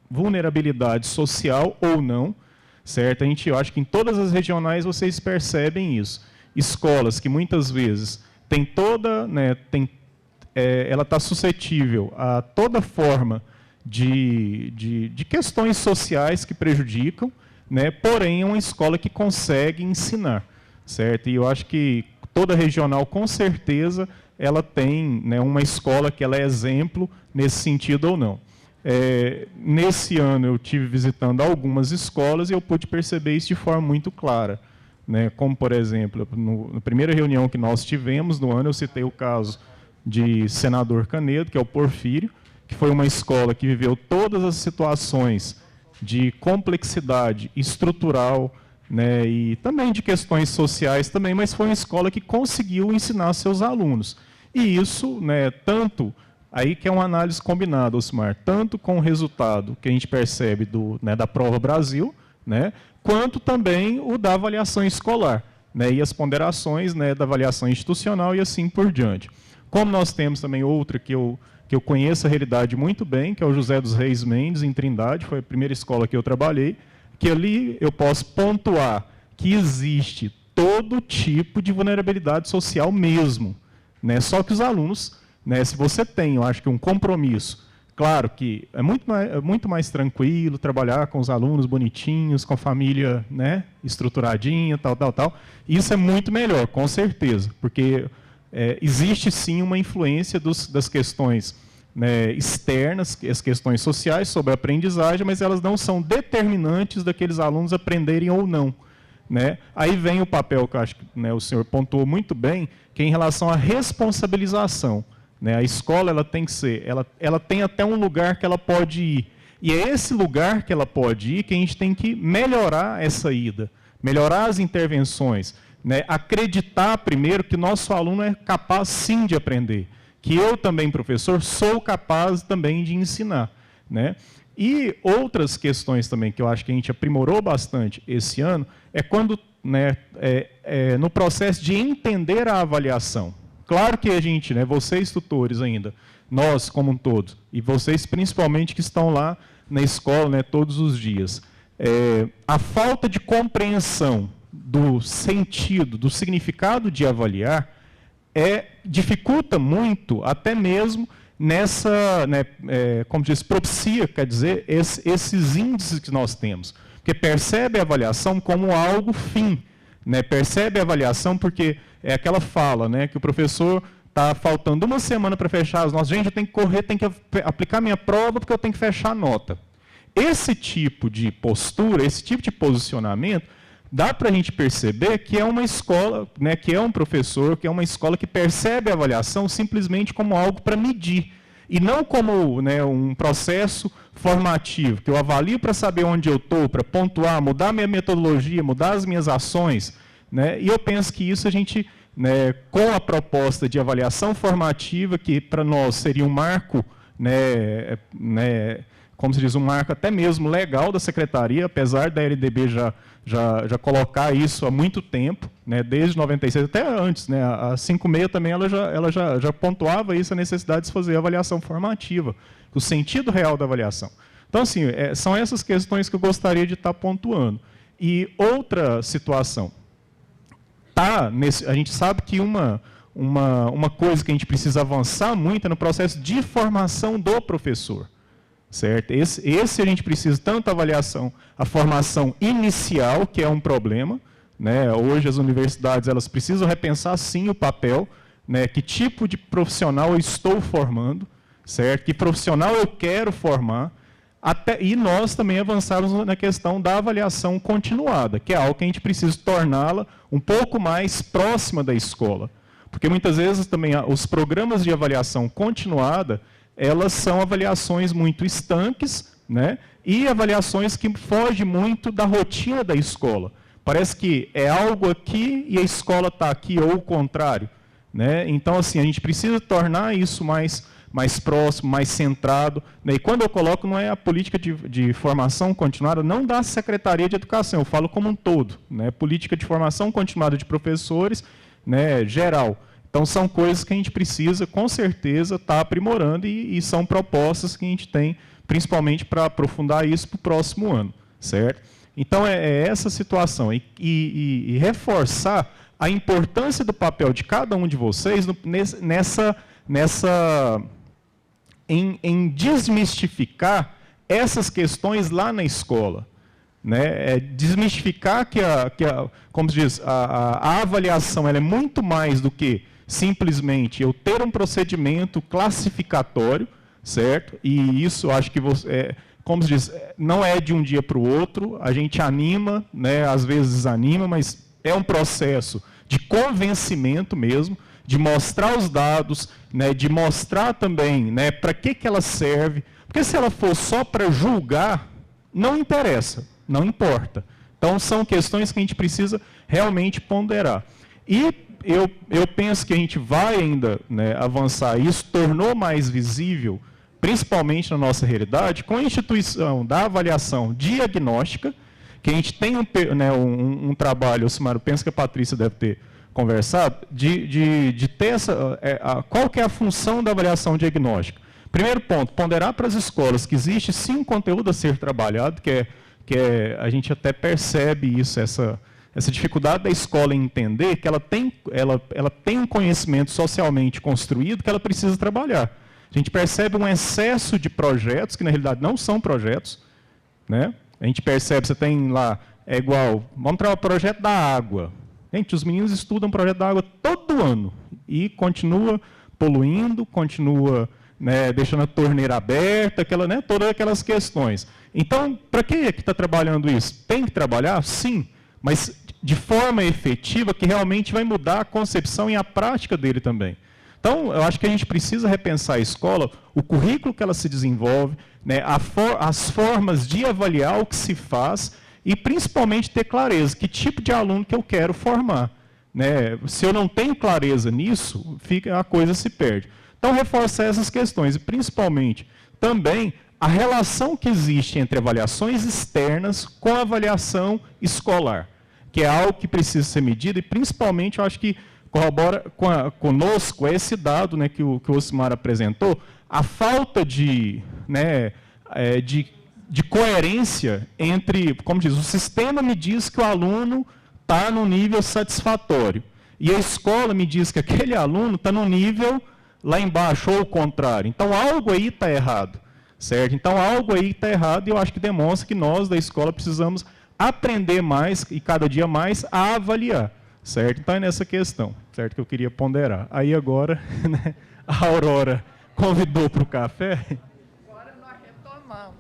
vulnerabilidade social ou não, certo? Eu acho que em todas as regionais vocês percebem isso. Escolas que muitas vezes tem toda, né, ela está suscetível a toda forma de questões sociais que prejudicam, né, porém é uma escola que consegue ensinar, certo? E eu acho que toda regional, com certeza, ela tem, né, uma escola que ela é exemplo nesse sentido ou não. Nesse ano eu tive visitando algumas escolas e eu pude perceber isso de forma muito clara, né? Como, por exemplo, na primeira reunião que nós tivemos no ano, eu citei o caso de Senador Canedo, que é o Porfírio, que foi uma escola que viveu todas as situações de complexidade estrutural, né, e também de questões sociais também, mas foi uma escola que conseguiu ensinar seus alunos. E isso, né, tanto, aí que é uma análise combinada, Osmar, tanto com o resultado que a gente percebe da Prova Brasil, né, quanto também o da avaliação escolar, né, e as ponderações, né, da avaliação institucional e assim por diante. Como nós temos também outra que eu conheço a realidade muito bem, que é o José dos Reis Mendes, em Trindade, foi a primeira escola que eu trabalhei, que ali eu posso pontuar que existe todo tipo de vulnerabilidade social mesmo, né? Só que os alunos, né, se você tem, eu acho que um compromisso, claro que é muito mais tranquilo trabalhar com os alunos bonitinhos, com a família, né, estruturadinha, tal, isso é muito melhor, com certeza, porque existe sim uma influência das questões, né, externas, as questões sociais sobre a aprendizagem, mas elas não são determinantes daqueles alunos aprenderem ou não, né? Aí vem o papel que eu acho que, né, o senhor pontuou muito bem, que é em relação à responsabilização, né? A escola ela tem que ser, ela tem até um lugar que ela pode ir, e é esse lugar que ela pode ir que a gente tem que melhorar essa ida, melhorar as intervenções, né, acreditar primeiro que nosso aluno é capaz sim de aprender, que eu também, professor, sou capaz também de ensinar, né? E outras questões também que eu acho que a gente aprimorou bastante esse ano é quando, né, no processo de entender a avaliação. Claro que a gente, né, vocês tutores ainda, nós como um todo, e vocês principalmente que estão lá na escola, né, todos os dias, a falta de compreensão do sentido, do significado de avaliar, dificulta muito, até mesmo nessa, né, como diz, propicia, quer dizer, esses índices que nós temos. Porque percebe a avaliação como algo fim, né, percebe a avaliação porque é aquela fala, né, que o professor está faltando uma semana para fechar as notas, gente, eu tenho que correr, tenho que aplicar minha prova porque eu tenho que fechar a nota. Esse tipo de postura, esse tipo de posicionamento, dá para a gente perceber que é uma escola, né, que é um professor, que é uma escola que percebe a avaliação simplesmente como algo para medir, e não como, né, um processo formativo, que eu avalio para saber onde eu estou, para pontuar, mudar minha metodologia, mudar as minhas ações, né, e eu penso que isso a gente, né, com a proposta de avaliação formativa, que para nós seria um marco, né, como se diz, um marco até mesmo legal da Secretaria, apesar da LDB já colocar isso há muito tempo, né, desde 96, até antes, né, a 56 também ela já pontuava isso, a necessidade de se fazer avaliação formativa, o sentido real da avaliação. Então, assim, são essas questões que eu gostaria de estar pontuando. E outra situação, a gente sabe que uma coisa que a gente precisa avançar muito é no processo de formação do professor. Certo? Esse a gente precisa tanto a formação inicial, que é um problema, né? Hoje as universidades elas precisam repensar sim o papel, né? Que tipo de profissional eu estou formando, certo? Que profissional eu quero formar, e nós também avançarmos na questão da avaliação continuada, que é algo que a gente precisa torná-la um pouco mais próxima da escola, porque muitas vezes também os programas de avaliação continuada elas são avaliações muito estanques, né? E avaliações que fogem muito da rotina da escola. Parece que é algo aqui e a escola está aqui, ou o contrário, né? Então, assim, a gente precisa tornar isso mais próximo, mais centrado, né? E quando eu coloco, não é a política de formação continuada, não da Secretaria de Educação, eu falo como um todo, né? Política de formação continuada de professores, né, geral, Então, são coisas que a gente precisa, com certeza, estar aprimorando e são propostas que a gente tem, principalmente para aprofundar isso para o próximo ano, certo? Então, é essa situação. E reforçar a importância do papel de cada um de vocês em desmistificar essas questões lá na escola. Né? Desmistificar como se diz, a avaliação ela é muito mais do que simplesmente eu ter um procedimento classificatório, certo? E isso acho que como se diz, não é de um dia para o outro, a gente anima, né? Às vezes desanima, mas é um processo de convencimento mesmo, de mostrar os dados, né? De mostrar também, né? Para que ela serve, porque se ela for só para julgar, não interessa, não importa. Então, são questões que a gente precisa realmente ponderar. E eu penso que a gente vai ainda, né, avançar isso, tornou mais visível, principalmente na nossa realidade, com a instituição da avaliação diagnóstica, que a gente tem um trabalho, o Simaro, penso que a Patrícia deve ter conversado, de ter qual que é a função da avaliação diagnóstica. Primeiro ponto, ponderar para as escolas que existe sim um conteúdo a ser trabalhado, a gente até percebe isso, essa dificuldade da escola em entender que ela tem um conhecimento socialmente construído que ela precisa trabalhar. A gente percebe um excesso de projetos, que na realidade não são projetos, né? A gente percebe, você tem lá, vamos trabalhar o projeto da água. Gente, os meninos estudam o projeto da água todo ano e continua poluindo, continua, né, deixando a torneira aberta, todas aquelas questões. Então, para que está trabalhando isso? Tem que trabalhar? Sim, mas de forma efetiva, que realmente vai mudar a concepção e a prática dele também. Então, eu acho que a gente precisa repensar a escola, o currículo que ela se desenvolve, né, as formas de avaliar o que se faz e, principalmente, ter clareza, que tipo de aluno que eu quero formar. Né? Se eu não tenho clareza nisso, a coisa se perde. Então, reforçar essas questões e, principalmente, também a relação que existe entre avaliações externas com a avaliação escolar, que é algo que precisa ser medido e, principalmente, eu acho que corrobora conosco esse dado, né, que o Osimar apresentou, a falta de coerência entre, como diz, o sistema me diz que o aluno está no nível satisfatório, e a escola me diz que aquele aluno está no nível lá embaixo, ou o contrário. Então, algo aí está errado, certo? Então, algo aí está errado, e eu acho que demonstra que nós, da escola, precisamos aprender mais, e cada dia mais, a avaliar, certo? Então, é nessa questão, certo, que eu queria ponderar. Aí, agora, né, a Aurora convidou para o café. Agora nós retomamos.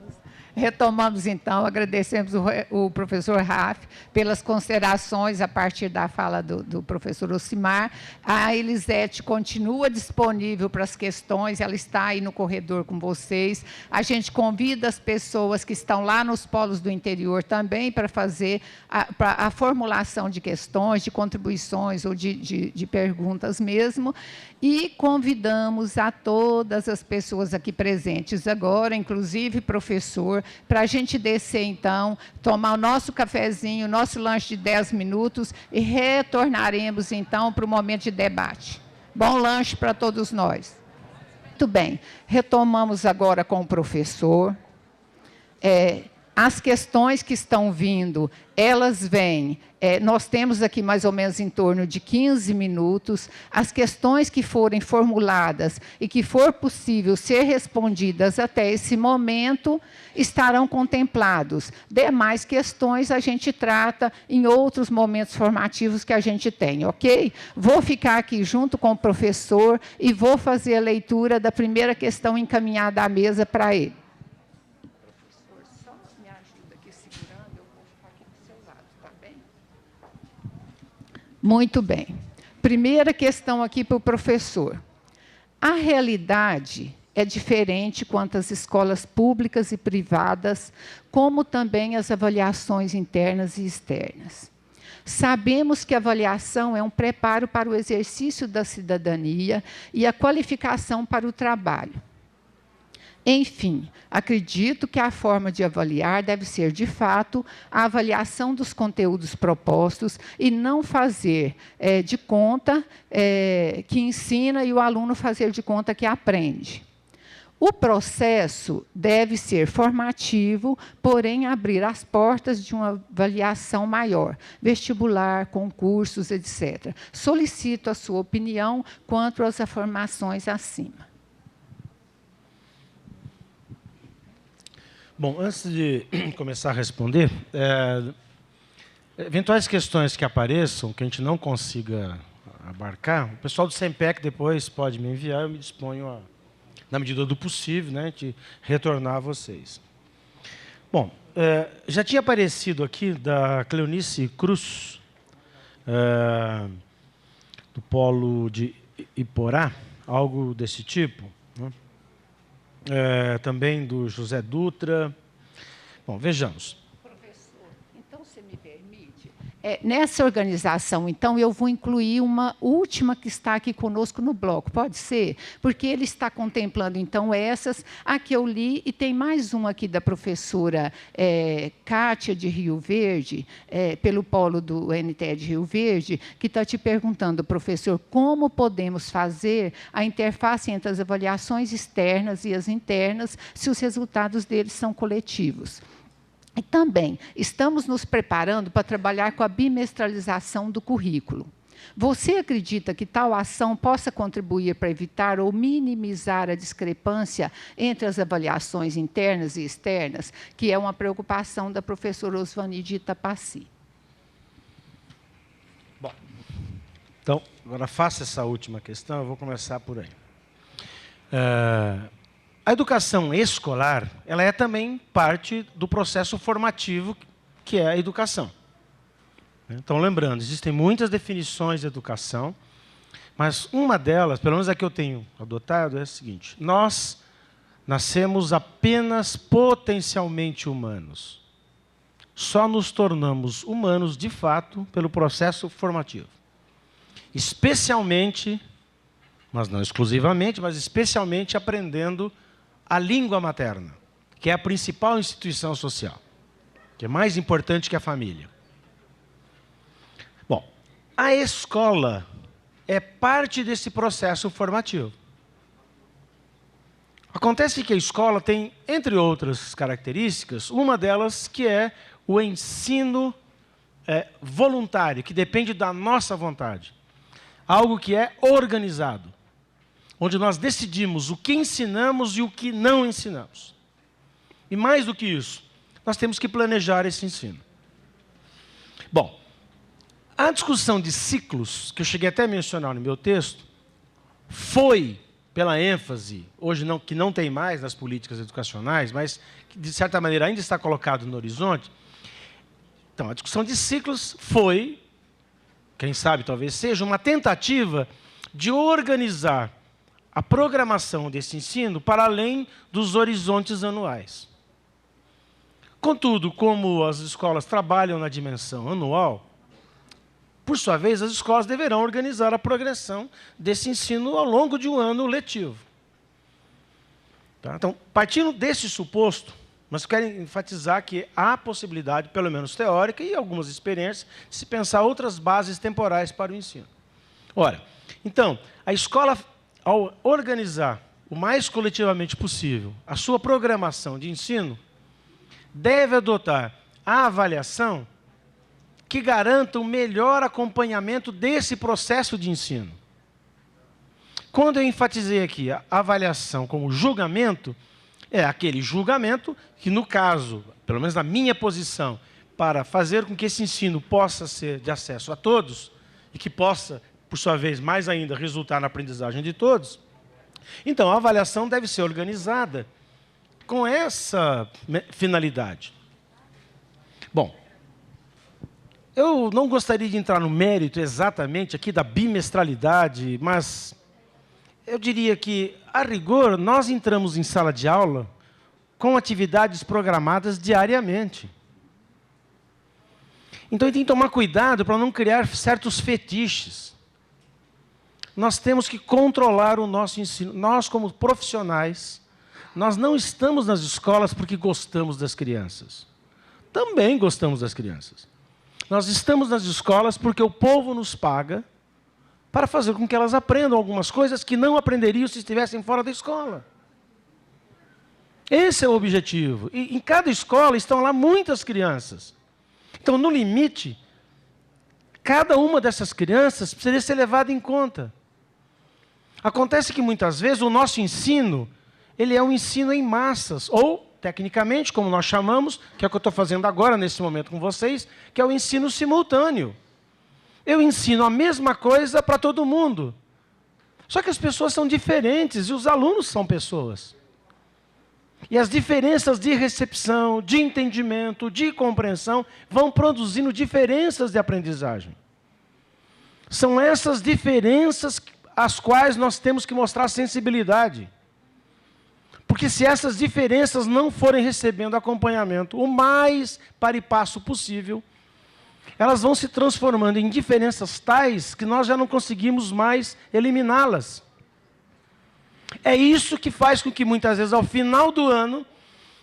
Retomamos, então, agradecemos o professor Raf pelas considerações a partir da fala do professor Osimar. A Elisete continua disponível para as questões, ela está aí no corredor com vocês. A gente convida as pessoas que estão lá nos polos do interior também para fazer a formulação de questões, de contribuições ou de perguntas mesmo. E convidamos a todas as pessoas aqui presentes agora, inclusive professor, para a gente descer, então, tomar o nosso cafezinho, o nosso lanche de 10 minutos e retornaremos, então, para o momento de debate. Bom lanche para todos nós. Muito bem, retomamos agora com o professor. As questões que estão vindo, elas vêm, nós temos aqui mais ou menos em torno de 15 minutos, as questões que forem formuladas e que for possível ser respondidas até esse momento, estarão contemplados. Demais questões a gente trata em outros momentos formativos que a gente tem, ok? Vou ficar aqui junto com o professor e vou fazer a leitura da primeira questão encaminhada à mesa para ele. Muito bem. Primeira questão aqui para o professor. A realidade é diferente quanto às escolas públicas e privadas, como também as avaliações internas e externas. Sabemos que a avaliação é um preparo para o exercício da cidadania e a qualificação para o trabalho. Enfim, acredito que a forma de avaliar deve ser, de fato, a avaliação dos conteúdos propostos e não fazer de conta que ensina e o aluno fazer de conta que aprende. O processo deve ser formativo, porém abrir as portas de uma avaliação maior, vestibular, concursos, etc. Solicito a sua opinião quanto às afirmações acima. Bom, antes de começar a responder, eventuais questões que apareçam, que a gente não consiga abarcar, o pessoal do SEMPEC depois pode me enviar, eu me disponho, na medida do possível, né, de retornar a vocês. Bom, já tinha aparecido aqui da Cleonice Cruz, do Polo de Iporá, algo desse tipo, né? Também do José Dutra. Bom, vejamos. Professor, então você me permite? Nessa organização, então, eu vou incluir uma última que está aqui conosco no bloco, pode ser? Porque ele está contemplando, então, essas, a que eu li, e tem mais uma aqui da professora Kátia de Rio Verde, pelo polo do NTE de Rio Verde, que está te perguntando, professor, como podemos fazer a interface entre as avaliações externas e as internas, se os resultados deles são coletivos. E também estamos nos preparando para trabalhar com a bimestralização do currículo. Você acredita que tal ação possa contribuir para evitar ou minimizar a discrepância entre as avaliações internas e externas, que é uma preocupação da professora Osvani de Itapaci? Bom, então, agora faça essa última questão, eu vou começar por aí. A educação escolar, ela é também parte do processo formativo que é a educação. Então, lembrando, existem muitas definições de educação, mas uma delas, pelo menos a que eu tenho adotado, é a seguinte: nós nascemos apenas potencialmente humanos. Só nos tornamos humanos, de fato, pelo processo formativo. Especialmente, mas não exclusivamente, mas especialmente aprendendo a língua materna, que é a principal instituição social, que é mais importante que a família. Bom, a escola é parte desse processo formativo. Acontece que a escola tem, entre outras características, uma delas que é o ensino voluntário, que depende da nossa vontade. Algo que é organizado, onde nós decidimos o que ensinamos e o que não ensinamos. E mais do que isso, nós temos que planejar esse ensino. Bom, a discussão de ciclos, que eu cheguei até a mencionar no meu texto, foi, pela ênfase, hoje não, que não tem mais nas políticas educacionais, mas que, de certa maneira, ainda está colocado no horizonte. Então, a discussão de ciclos foi, quem sabe talvez seja, uma tentativa de organizar a programação desse ensino para além dos horizontes anuais. Contudo, como as escolas trabalham na dimensão anual, por sua vez, as escolas deverão organizar a progressão desse ensino ao longo de um ano letivo. Tá? Então, partindo desse suposto, mas quero enfatizar que há possibilidade, pelo menos teórica, e algumas experiências, de se pensar outras bases temporais para o ensino. Ora, então, a escola, ao organizar o mais coletivamente possível a sua programação de ensino, deve adotar a avaliação que garanta o melhor acompanhamento desse processo de ensino. Quando eu enfatizei aqui a avaliação como julgamento, é aquele julgamento que, no caso, pelo menos na minha posição, para fazer com que esse ensino possa ser de acesso a todos e que possa, por sua vez, mais ainda, resultar na aprendizagem de todos, então a avaliação deve ser organizada com essa finalidade. Bom, eu não gostaria de entrar no mérito exatamente aqui da bimestralidade, mas eu diria que, a rigor, nós entramos em sala de aula com atividades programadas diariamente. Então, a gente tem que tomar cuidado para não criar certos fetiches. Nós temos que controlar o nosso ensino. Nós, como profissionais, nós não estamos nas escolas porque gostamos das crianças. Também gostamos das crianças. Nós estamos nas escolas porque o povo nos paga para fazer com que elas aprendam algumas coisas que não aprenderiam se estivessem fora da escola. Esse é o objetivo. E em cada escola estão lá muitas crianças. Então, no limite, cada uma dessas crianças precisaria ser levada em conta. Acontece que muitas vezes o nosso ensino, ele é um ensino em massas, ou, tecnicamente, como nós chamamos, que é o que eu estou fazendo agora, nesse momento com vocês, que é o ensino simultâneo. Eu ensino a mesma coisa para todo mundo. Só que as pessoas são diferentes e os alunos são pessoas. E as diferenças de recepção, de entendimento, de compreensão vão produzindo diferenças de aprendizagem. São essas diferenças às quais nós temos que mostrar sensibilidade. Porque se essas diferenças não forem recebendo acompanhamento o mais para e passo possível, elas vão se transformando em diferenças tais que nós já não conseguimos mais eliminá-las. É isso que faz com que muitas vezes ao final do ano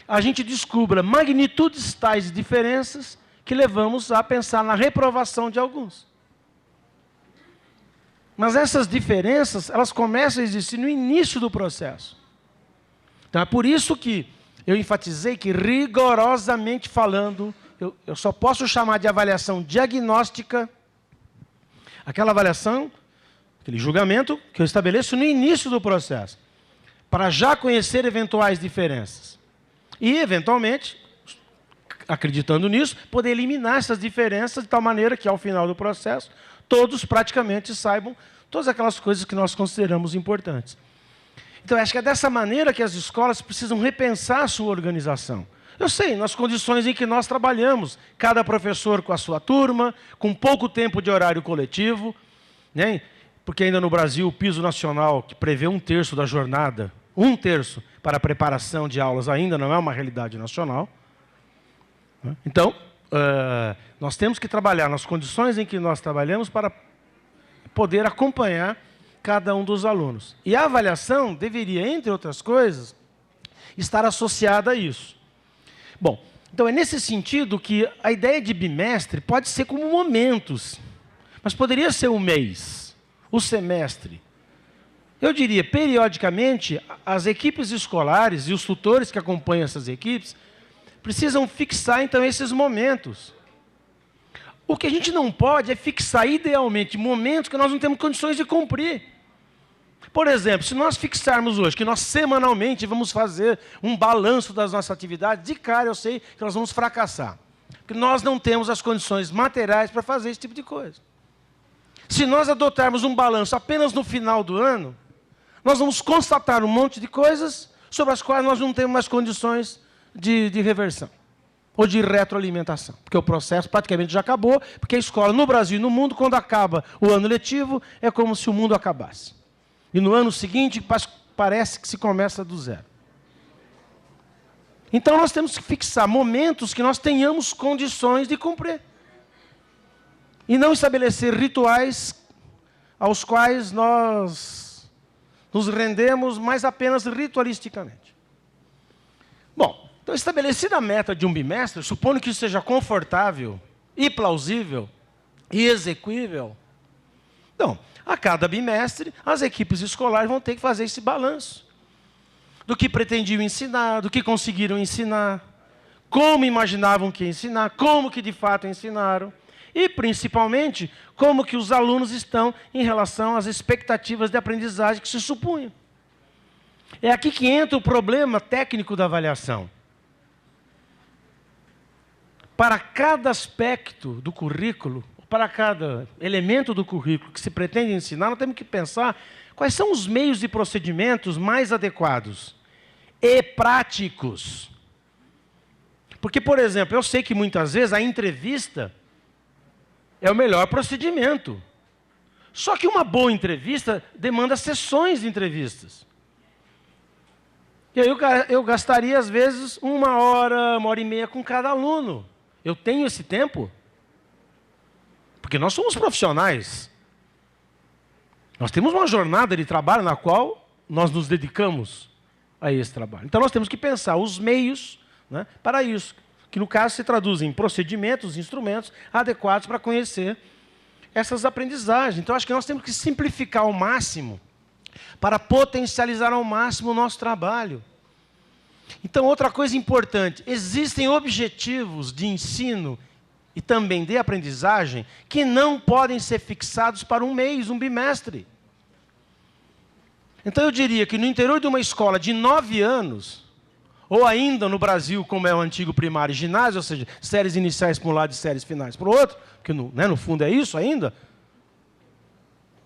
a gente descubra magnitudes tais de diferenças que levamos a pensar na reprovação de alguns. Mas essas diferenças, elas começam a existir no início do processo. Então é por isso que eu enfatizei que, rigorosamente falando, eu só posso chamar de avaliação diagnóstica aquela avaliação, aquele julgamento que eu estabeleço no início do processo, para já conhecer eventuais diferenças. E, eventualmente, acreditando nisso, poder eliminar essas diferenças de tal maneira que, ao final do processo, todos praticamente saibam todas aquelas coisas que nós consideramos importantes. Então, acho que é dessa maneira que as escolas precisam repensar a sua organização. Eu sei, nas condições em que nós trabalhamos, cada professor com a sua turma, com pouco tempo de horário coletivo, né? Porque ainda no Brasil o piso nacional, que prevê 1/3 da jornada, 1/3 para a preparação de aulas, ainda não é uma realidade nacional. Então, nós temos que trabalhar nas condições em que nós trabalhamos para poder acompanhar cada um dos alunos. E a avaliação deveria, entre outras coisas, estar associada a isso. Bom, então é nesse sentido que a ideia de bimestre pode ser como momentos, mas poderia ser o mês, o semestre. Eu diria, periodicamente, as equipes escolares e os tutores que acompanham essas equipes precisam fixar, então, esses momentos. O que a gente não pode é fixar, idealmente, momentos que nós não temos condições de cumprir. Por exemplo, se nós fixarmos hoje que nós semanalmente vamos fazer um balanço das nossas atividades, de cara eu sei que nós vamos fracassar. Porque nós não temos as condições materiais para fazer esse tipo de coisa. Se nós adotarmos um balanço apenas no final do ano, nós vamos constatar um monte de coisas sobre as quais nós não temos mais condições de reversão ou de retroalimentação. Porque o processo praticamente já acabou, porque a escola no Brasil e no mundo, quando acaba o ano letivo, é como se o mundo acabasse. E no ano seguinte, parece que se começa do zero. Então, nós temos que fixar momentos que nós tenhamos condições de cumprir. E não estabelecer rituais aos quais nós nos rendemos, mas apenas ritualisticamente. Bom, então, estabelecida a meta de um bimestre, supondo que isso seja confortável e plausível e execuível, então, a cada bimestre, as equipes escolares vão ter que fazer esse balanço do que pretendiam ensinar, do que conseguiram ensinar, como imaginavam que ia ensinar, como que de fato ensinaram e, principalmente, como que os alunos estão em relação às expectativas de aprendizagem que se supunham. É aqui que entra o problema técnico da avaliação. Para cada aspecto do currículo, para cada elemento do currículo que se pretende ensinar, nós temos que pensar quais são os meios e procedimentos mais adequados e práticos. Porque, por exemplo, eu sei que muitas vezes a entrevista é o melhor procedimento. Só que uma boa entrevista demanda sessões de entrevistas. E aí eu gastaria, às vezes, 1 hora, 1 hora e meia com cada aluno. Eu tenho esse tempo? Porque nós somos profissionais. Nós temos uma jornada de trabalho na qual nós nos dedicamos a esse trabalho. Então, nós temos que pensar os meios, né, para isso, que no caso se traduzem em procedimentos, instrumentos adequados para conhecer essas aprendizagens. Então, acho que nós temos que simplificar ao máximo para potencializar ao máximo o nosso trabalho. Então, outra coisa importante, existem objetivos de ensino e também de aprendizagem que não podem ser fixados para um mês, um bimestre. Então, eu diria que no interior de uma escola de 9 anos, ou ainda no Brasil, como é o antigo primário e ginásio, ou seja, séries iniciais para um lado e séries finais para o outro, porque no fundo é isso ainda,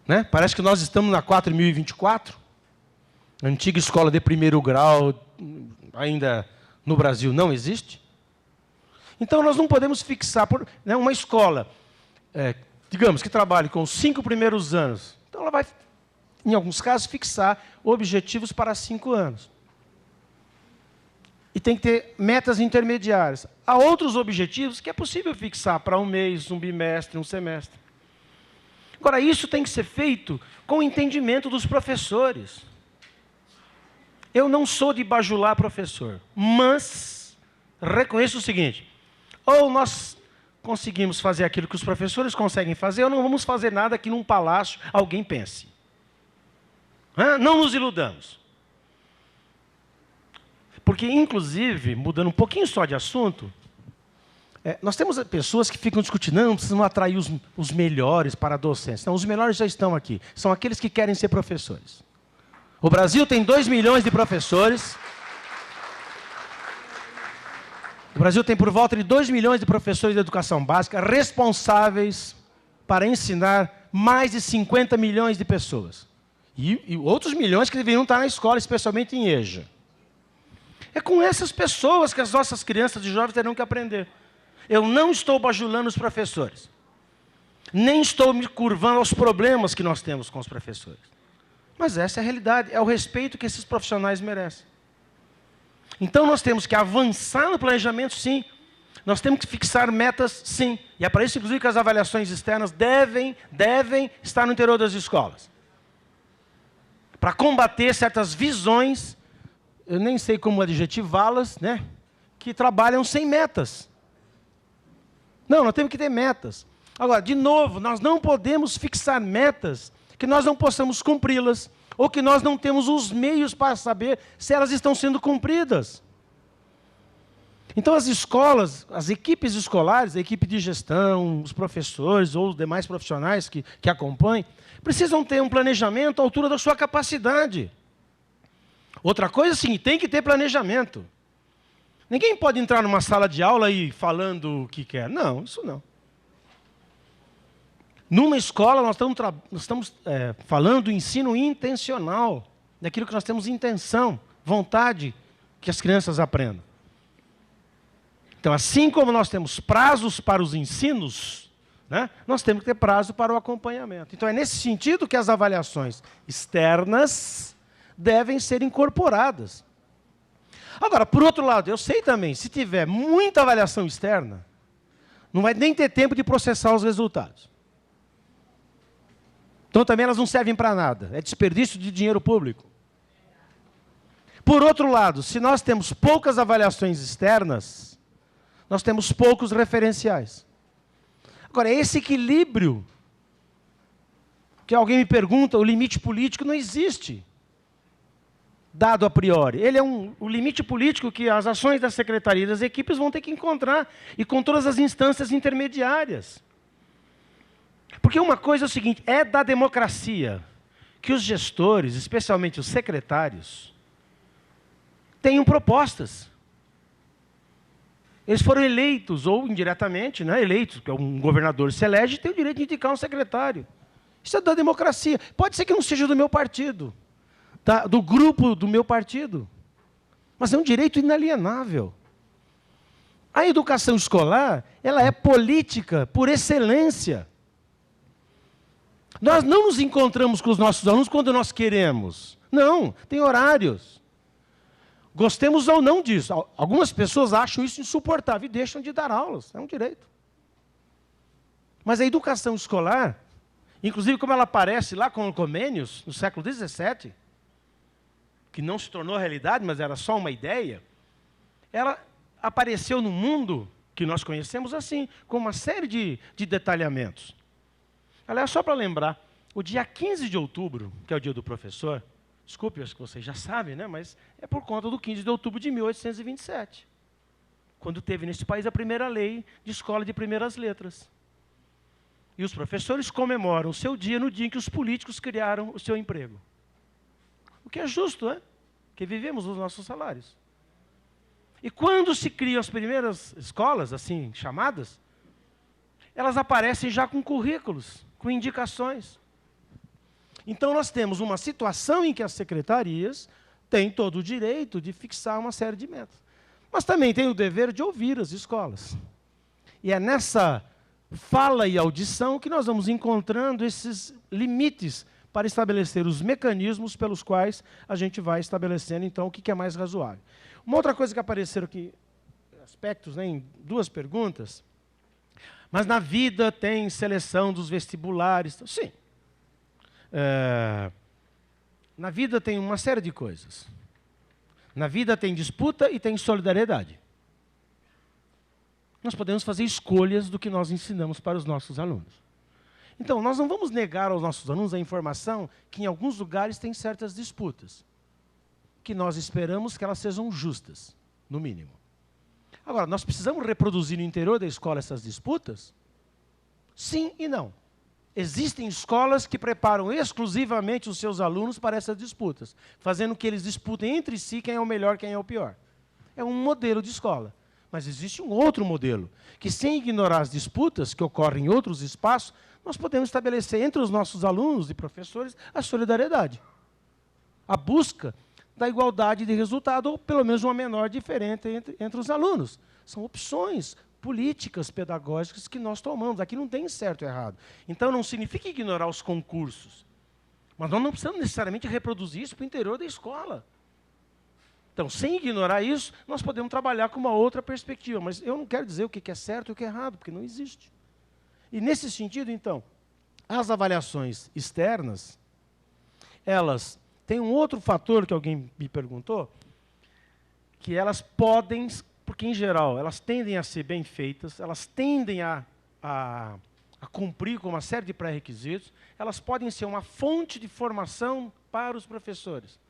né? Parece que nós estamos na 4024, a antiga escola de primeiro grau, ainda no Brasil não existe. Então, nós não podemos fixar né, uma escola, digamos, que trabalhe com os 5 primeiros anos. Então, ela vai, em alguns casos, fixar objetivos para 5 anos. E tem que ter metas intermediárias. Há outros objetivos que é possível fixar para um mês, um bimestre, um semestre. Agora, isso tem que ser feito com o entendimento dos professores. Eu não sou de bajular professor, mas reconheço o seguinte, ou nós conseguimos fazer aquilo que os professores conseguem fazer, ou não vamos fazer nada que num palácio alguém pense. Não nos iludamos. Porque, inclusive, mudando um pouquinho só de assunto, nós temos pessoas que ficam discutindo, não, precisam atrair os melhores para a docência. Não, os melhores já estão aqui. São aqueles que querem ser professores. O Brasil tem 2 milhões de professores. O Brasil tem por volta de 2 milhões de professores de educação básica responsáveis para ensinar mais de 50 milhões de pessoas. E outros milhões que deveriam estar na escola, especialmente em EJA. É com essas pessoas que as nossas crianças e jovens terão que aprender. Eu não estou bajulando os professores. Nem estou me curvando aos problemas que nós temos com os professores. Mas essa é a realidade, é o respeito que esses profissionais merecem. Então nós temos que avançar no planejamento, sim. Nós temos que fixar metas, sim. E é para isso, inclusive, que as avaliações externas devem estar no interior das escolas. Para combater certas visões, eu nem sei como adjetivá-las, né, que trabalham sem metas. Não, nós temos que ter metas. Agora, de novo, nós não podemos fixar metas que nós não possamos cumpri-las, ou que nós não temos os meios para saber se elas estão sendo cumpridas. Então, as escolas, as equipes escolares, a equipe de gestão, os professores ou os demais profissionais que acompanham, precisam ter um planejamento à altura da sua capacidade. Outra coisa, sim, tem que ter planejamento. Ninguém pode entrar numa sala de aula e falando o que quer. Não, isso não. Numa escola, nós estamos falando do ensino intencional, daquilo que nós temos intenção, vontade que as crianças aprendam. Então, assim como nós temos prazos para os ensinos, né, nós temos que ter prazo para o acompanhamento. Então, é nesse sentido que as avaliações externas devem ser incorporadas. Agora, por outro lado, eu sei também, se tiver muita avaliação externa, não vai nem ter tempo de processar os resultados. Então, também elas não servem para nada. É desperdício de dinheiro público. Por outro lado, se nós temos poucas avaliações externas, nós temos poucos referenciais. Agora, esse equilíbrio, que alguém me pergunta, o limite político não existe, dado a priori. Ele é o limite político que as ações da secretaria e das equipes vão ter que encontrar, e com todas as instâncias intermediárias. Porque uma coisa é o seguinte, é da democracia que os gestores, especialmente os secretários, tenham propostas. Eles foram eleitos, ou indiretamente, né, eleitos, porque um governador se elege e tem o direito de indicar um secretário. Isso é da democracia. Pode ser que não seja do meu partido, do grupo do meu partido, mas é um direito inalienável. A educação escolar, ela é política por excelência. Nós não nos encontramos com os nossos alunos quando nós queremos. Não, tem horários. Gostemos ou não disso. Algumas pessoas acham isso insuportável e deixam de dar aulas. É um direito. Mas a educação escolar, inclusive como ela aparece lá com o Comênios, no século XVII, que não se tornou realidade, mas era só uma ideia, ela apareceu no mundo que nós conhecemos assim, com uma série de detalhamentos. Aliás, só para lembrar, o dia 15 de outubro, que é o dia do professor, desculpe, acho que vocês já sabem, né, mas é por conta do 15 de outubro de 1827, quando teve nesse país a primeira lei de escola de primeiras letras. E os professores comemoram o seu dia no dia em que os políticos criaram o seu emprego. O que é justo, né? Porque vivemos os nossos salários. E quando se criam as primeiras escolas, assim chamadas, elas aparecem já com currículos, com indicações. Então nós temos uma situação em que as secretarias têm todo o direito de fixar uma série de metas. Mas também têm o dever de ouvir as escolas. E é nessa fala e audição que nós vamos encontrando esses limites para estabelecer os mecanismos pelos quais a gente vai estabelecendo, então, o que é mais razoável. Uma outra coisa que apareceram aqui, aspectos, né, em duas perguntas, mas na vida tem seleção dos vestibulares. Sim. Na vida tem uma série de coisas. Na vida tem disputa e tem solidariedade. Nós podemos fazer escolhas do que nós ensinamos para os nossos alunos. Então, nós não vamos negar aos nossos alunos a informação que em alguns lugares tem certas disputas, que nós esperamos que elas sejam justas, no mínimo. Agora, nós precisamos reproduzir no interior da escola essas disputas? Sim e não. Existem escolas que preparam exclusivamente os seus alunos para essas disputas, fazendo que eles disputem entre si quem é o melhor, quem é o pior. É um modelo de escola. Mas existe um outro modelo, que sem ignorar as disputas que ocorrem em outros espaços, nós podemos estabelecer entre os nossos alunos e professores a solidariedade. A busca da igualdade de resultado, ou pelo menos uma menor diferença entre os alunos. São opções políticas, pedagógicas que nós tomamos. Aqui não tem certo e errado. Então não significa ignorar os concursos. Mas nós não precisamos necessariamente reproduzir isso para o interior da escola. Então, sem ignorar isso, nós podemos trabalhar com uma outra perspectiva. Mas eu não quero dizer o que é certo e o que é errado, porque não existe. E nesse sentido, então, as avaliações externas, elas têm um outro fator que alguém me perguntou, que elas podem, porque em geral, elas tendem a ser bem feitas, elas tendem a cumprir com uma série de pré-requisitos, elas podem ser uma fonte de formação para os professores,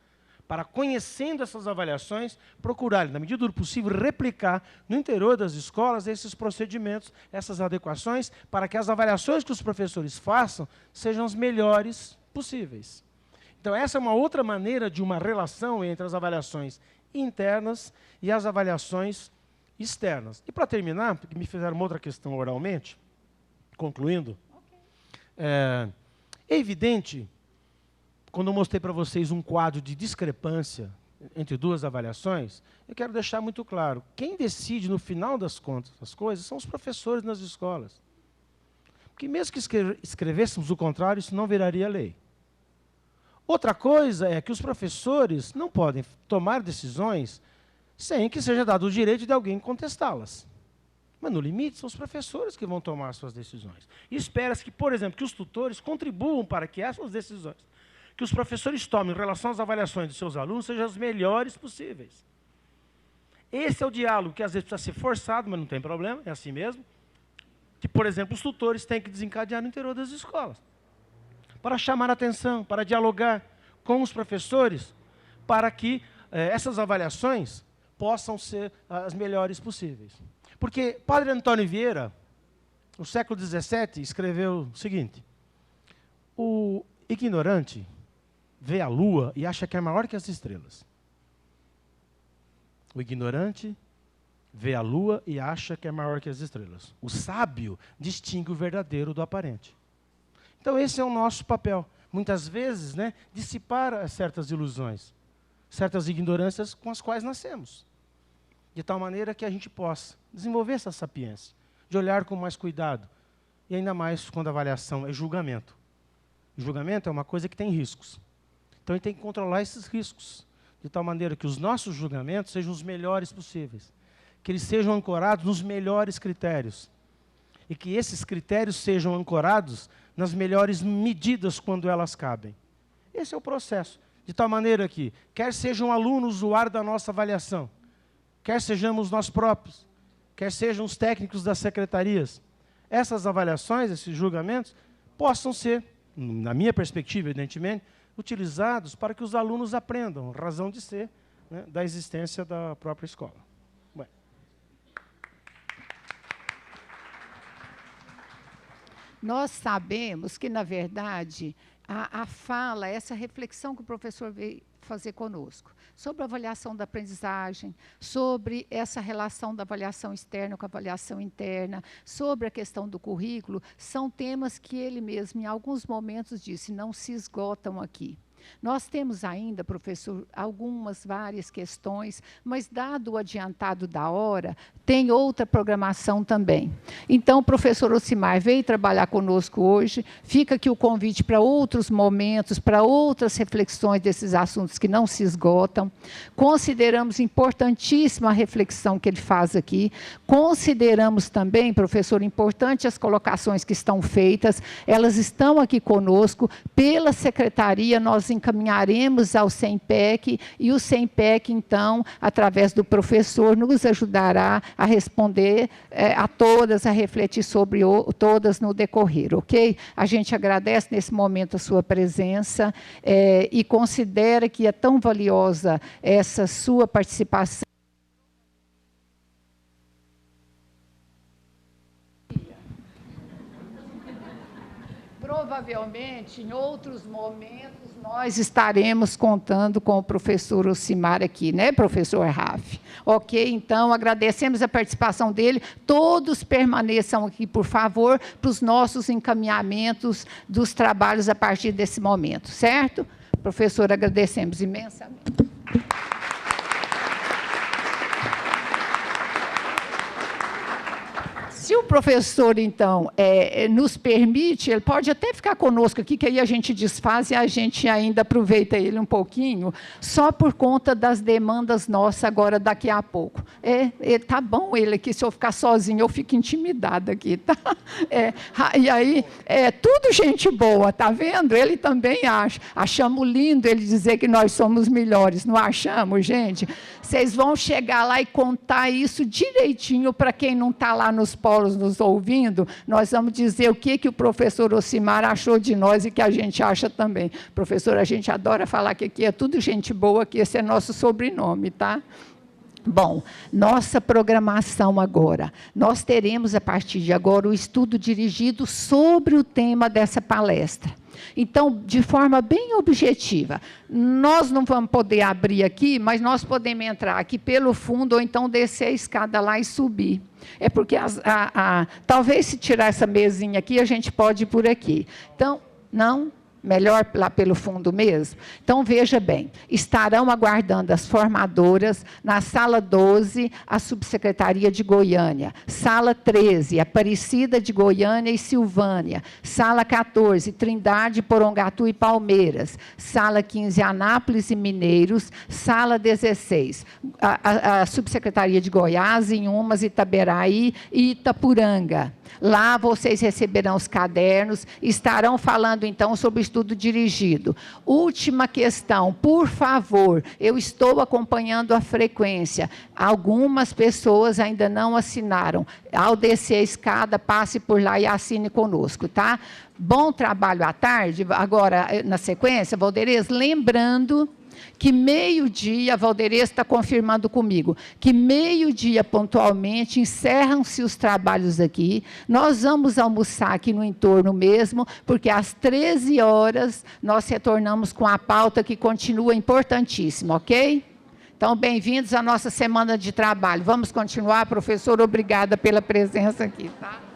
para, conhecendo essas avaliações, procurarem, na medida do possível, replicar no interior das escolas esses procedimentos, essas adequações, para que as avaliações que os professores façam sejam as melhores possíveis. Então, essa é uma outra maneira de uma relação entre as avaliações internas e as avaliações externas. E, para terminar, porque me fizeram uma outra questão oralmente, concluindo, é evidente, quando eu mostrei para vocês um quadro de discrepância entre duas avaliações, eu quero deixar muito claro, quem decide, no final das contas, as coisas, são os professores nas escolas. Porque mesmo que escrevêssemos o contrário, isso não viraria lei. Outra coisa é que os professores não podem tomar decisões sem que seja dado o direito de alguém contestá-las. Mas, no limite, são os professores que vão tomar suas decisões. E espera-se que, por exemplo, que os tutores contribuam para que essas decisões que os professores tomem em relação às avaliações dos seus alunos sejam as melhores possíveis. Esse é o diálogo que às vezes precisa ser forçado, mas não tem problema, é assim mesmo. Que, por exemplo, os tutores têm que desencadear no interior das escolas, para chamar a atenção, para dialogar com os professores, para que essas avaliações possam ser as melhores possíveis. Porque Padre Antônio Vieira, no século XVII, escreveu o seguinte: o ignorante vê a lua e acha que é maior que as estrelas. O ignorante vê a lua e acha que é maior que as estrelas. O sábio distingue o verdadeiro do aparente. Então esse é o nosso papel. Muitas vezes, né, dissipar certas ilusões, certas ignorâncias com as quais nascemos. De tal maneira que a gente possa desenvolver essa sapiência, de olhar com mais cuidado, e ainda mais quando a avaliação é julgamento. O julgamento é uma coisa que tem riscos. Então, a gente tem que controlar esses riscos, de tal maneira que os nossos julgamentos sejam os melhores possíveis, que eles sejam ancorados nos melhores critérios, e que esses critérios sejam ancorados nas melhores medidas quando elas cabem. Esse é o processo de de tal maneira que, quer seja um aluno usuário da nossa avaliação, quer sejamos nós próprios, quer sejam os técnicos das secretarias, essas avaliações, esses julgamentos, possam ser, na minha perspectiva, evidentemente, utilizados para que os alunos aprendam, razão de ser, né, da existência da própria escola. Bem. Nós sabemos que, na verdade, a fala, essa reflexão que o professor veio fazer conosco, sobre a avaliação da aprendizagem, sobre essa relação da avaliação externa com a avaliação interna, sobre a questão do currículo, são temas que ele mesmo, em alguns momentos, disse, não se esgotam aqui. Nós temos ainda, professor, várias questões, mas, dado o adiantado da hora, tem outra programação também. Então, o professor Ocimar veio trabalhar conosco hoje, fica aqui o convite para outros momentos, para outras reflexões desses assuntos que não se esgotam. Consideramos importantíssima a reflexão que ele faz aqui, consideramos também, professor, importante as colocações que estão feitas, elas estão aqui conosco, pela secretaria nós encaminharemos ao SEMPEC, e o SEMPEC, então, através do professor, nos ajudará a responder a todas, a refletir sobre todas no decorrer, ok? A gente agradece nesse momento a sua presença e considera que é tão valiosa essa sua participação. Provavelmente, em outros momentos, nós estaremos contando com o professor Ocimar aqui, né, professor Raf? Ok, então, agradecemos a participação dele. Todos permaneçam aqui, por favor, para os nossos encaminhamentos dos trabalhos a partir desse momento, certo? Professor, agradecemos imensamente. Se o professor, então, nos permite, ele pode até ficar conosco aqui, que aí a gente desfaz e a gente ainda aproveita ele um pouquinho, só por conta das demandas nossas agora, daqui a pouco. Tá bom ele aqui, se eu ficar sozinho, eu fico intimidada aqui, tá? E aí, tudo gente boa, tá vendo? Ele também acha. Achamos lindo ele dizer que nós somos melhores, não achamos, gente? Vocês vão chegar lá e contar isso direitinho para quem não está lá nos polos nos ouvindo, nós vamos dizer o que o professor Ocimar achou de nós e que a gente acha também. Professor, a gente adora falar que aqui é tudo gente boa, que esse é nosso sobrenome, tá? Bom, nossa programação agora. Nós teremos, a partir de agora, o estudo dirigido sobre o tema dessa palestra. Então, de forma bem objetiva, nós não vamos poder abrir aqui, mas nós podemos entrar aqui pelo fundo ou então descer a escada lá e subir. É porque, talvez, se tirar essa mesinha aqui, a gente pode ir por aqui. Então, não... Melhor lá pelo fundo mesmo? Então, veja bem, estarão aguardando as formadoras na sala 12, a subsecretaria de Goiânia, sala 13, Aparecida de Goiânia e Silvânia, sala 14, Trindade, Porongatu e Palmeiras, sala 15, Anápolis e Mineiros, sala 16, a subsecretaria de Goiás, Inhumas, Itaberaí e Itapuranga. Lá vocês receberão os cadernos, estarão falando, então, sobre o estudo dirigido. Última questão, por favor, eu estou acompanhando a frequência. Algumas pessoas ainda não assinaram. Ao descer a escada, passe por lá e assine conosco, tá? Bom trabalho à tarde. Agora, na sequência, Valderez, lembrando que meio-dia, a Valderez está confirmando comigo, que meio-dia pontualmente encerram-se os trabalhos aqui, nós vamos almoçar aqui no entorno mesmo, porque às 13 horas nós retornamos com a pauta que continua importantíssima, ok? Então, bem-vindos à nossa semana de trabalho. Vamos continuar, professor, obrigada pela presença aqui, tá?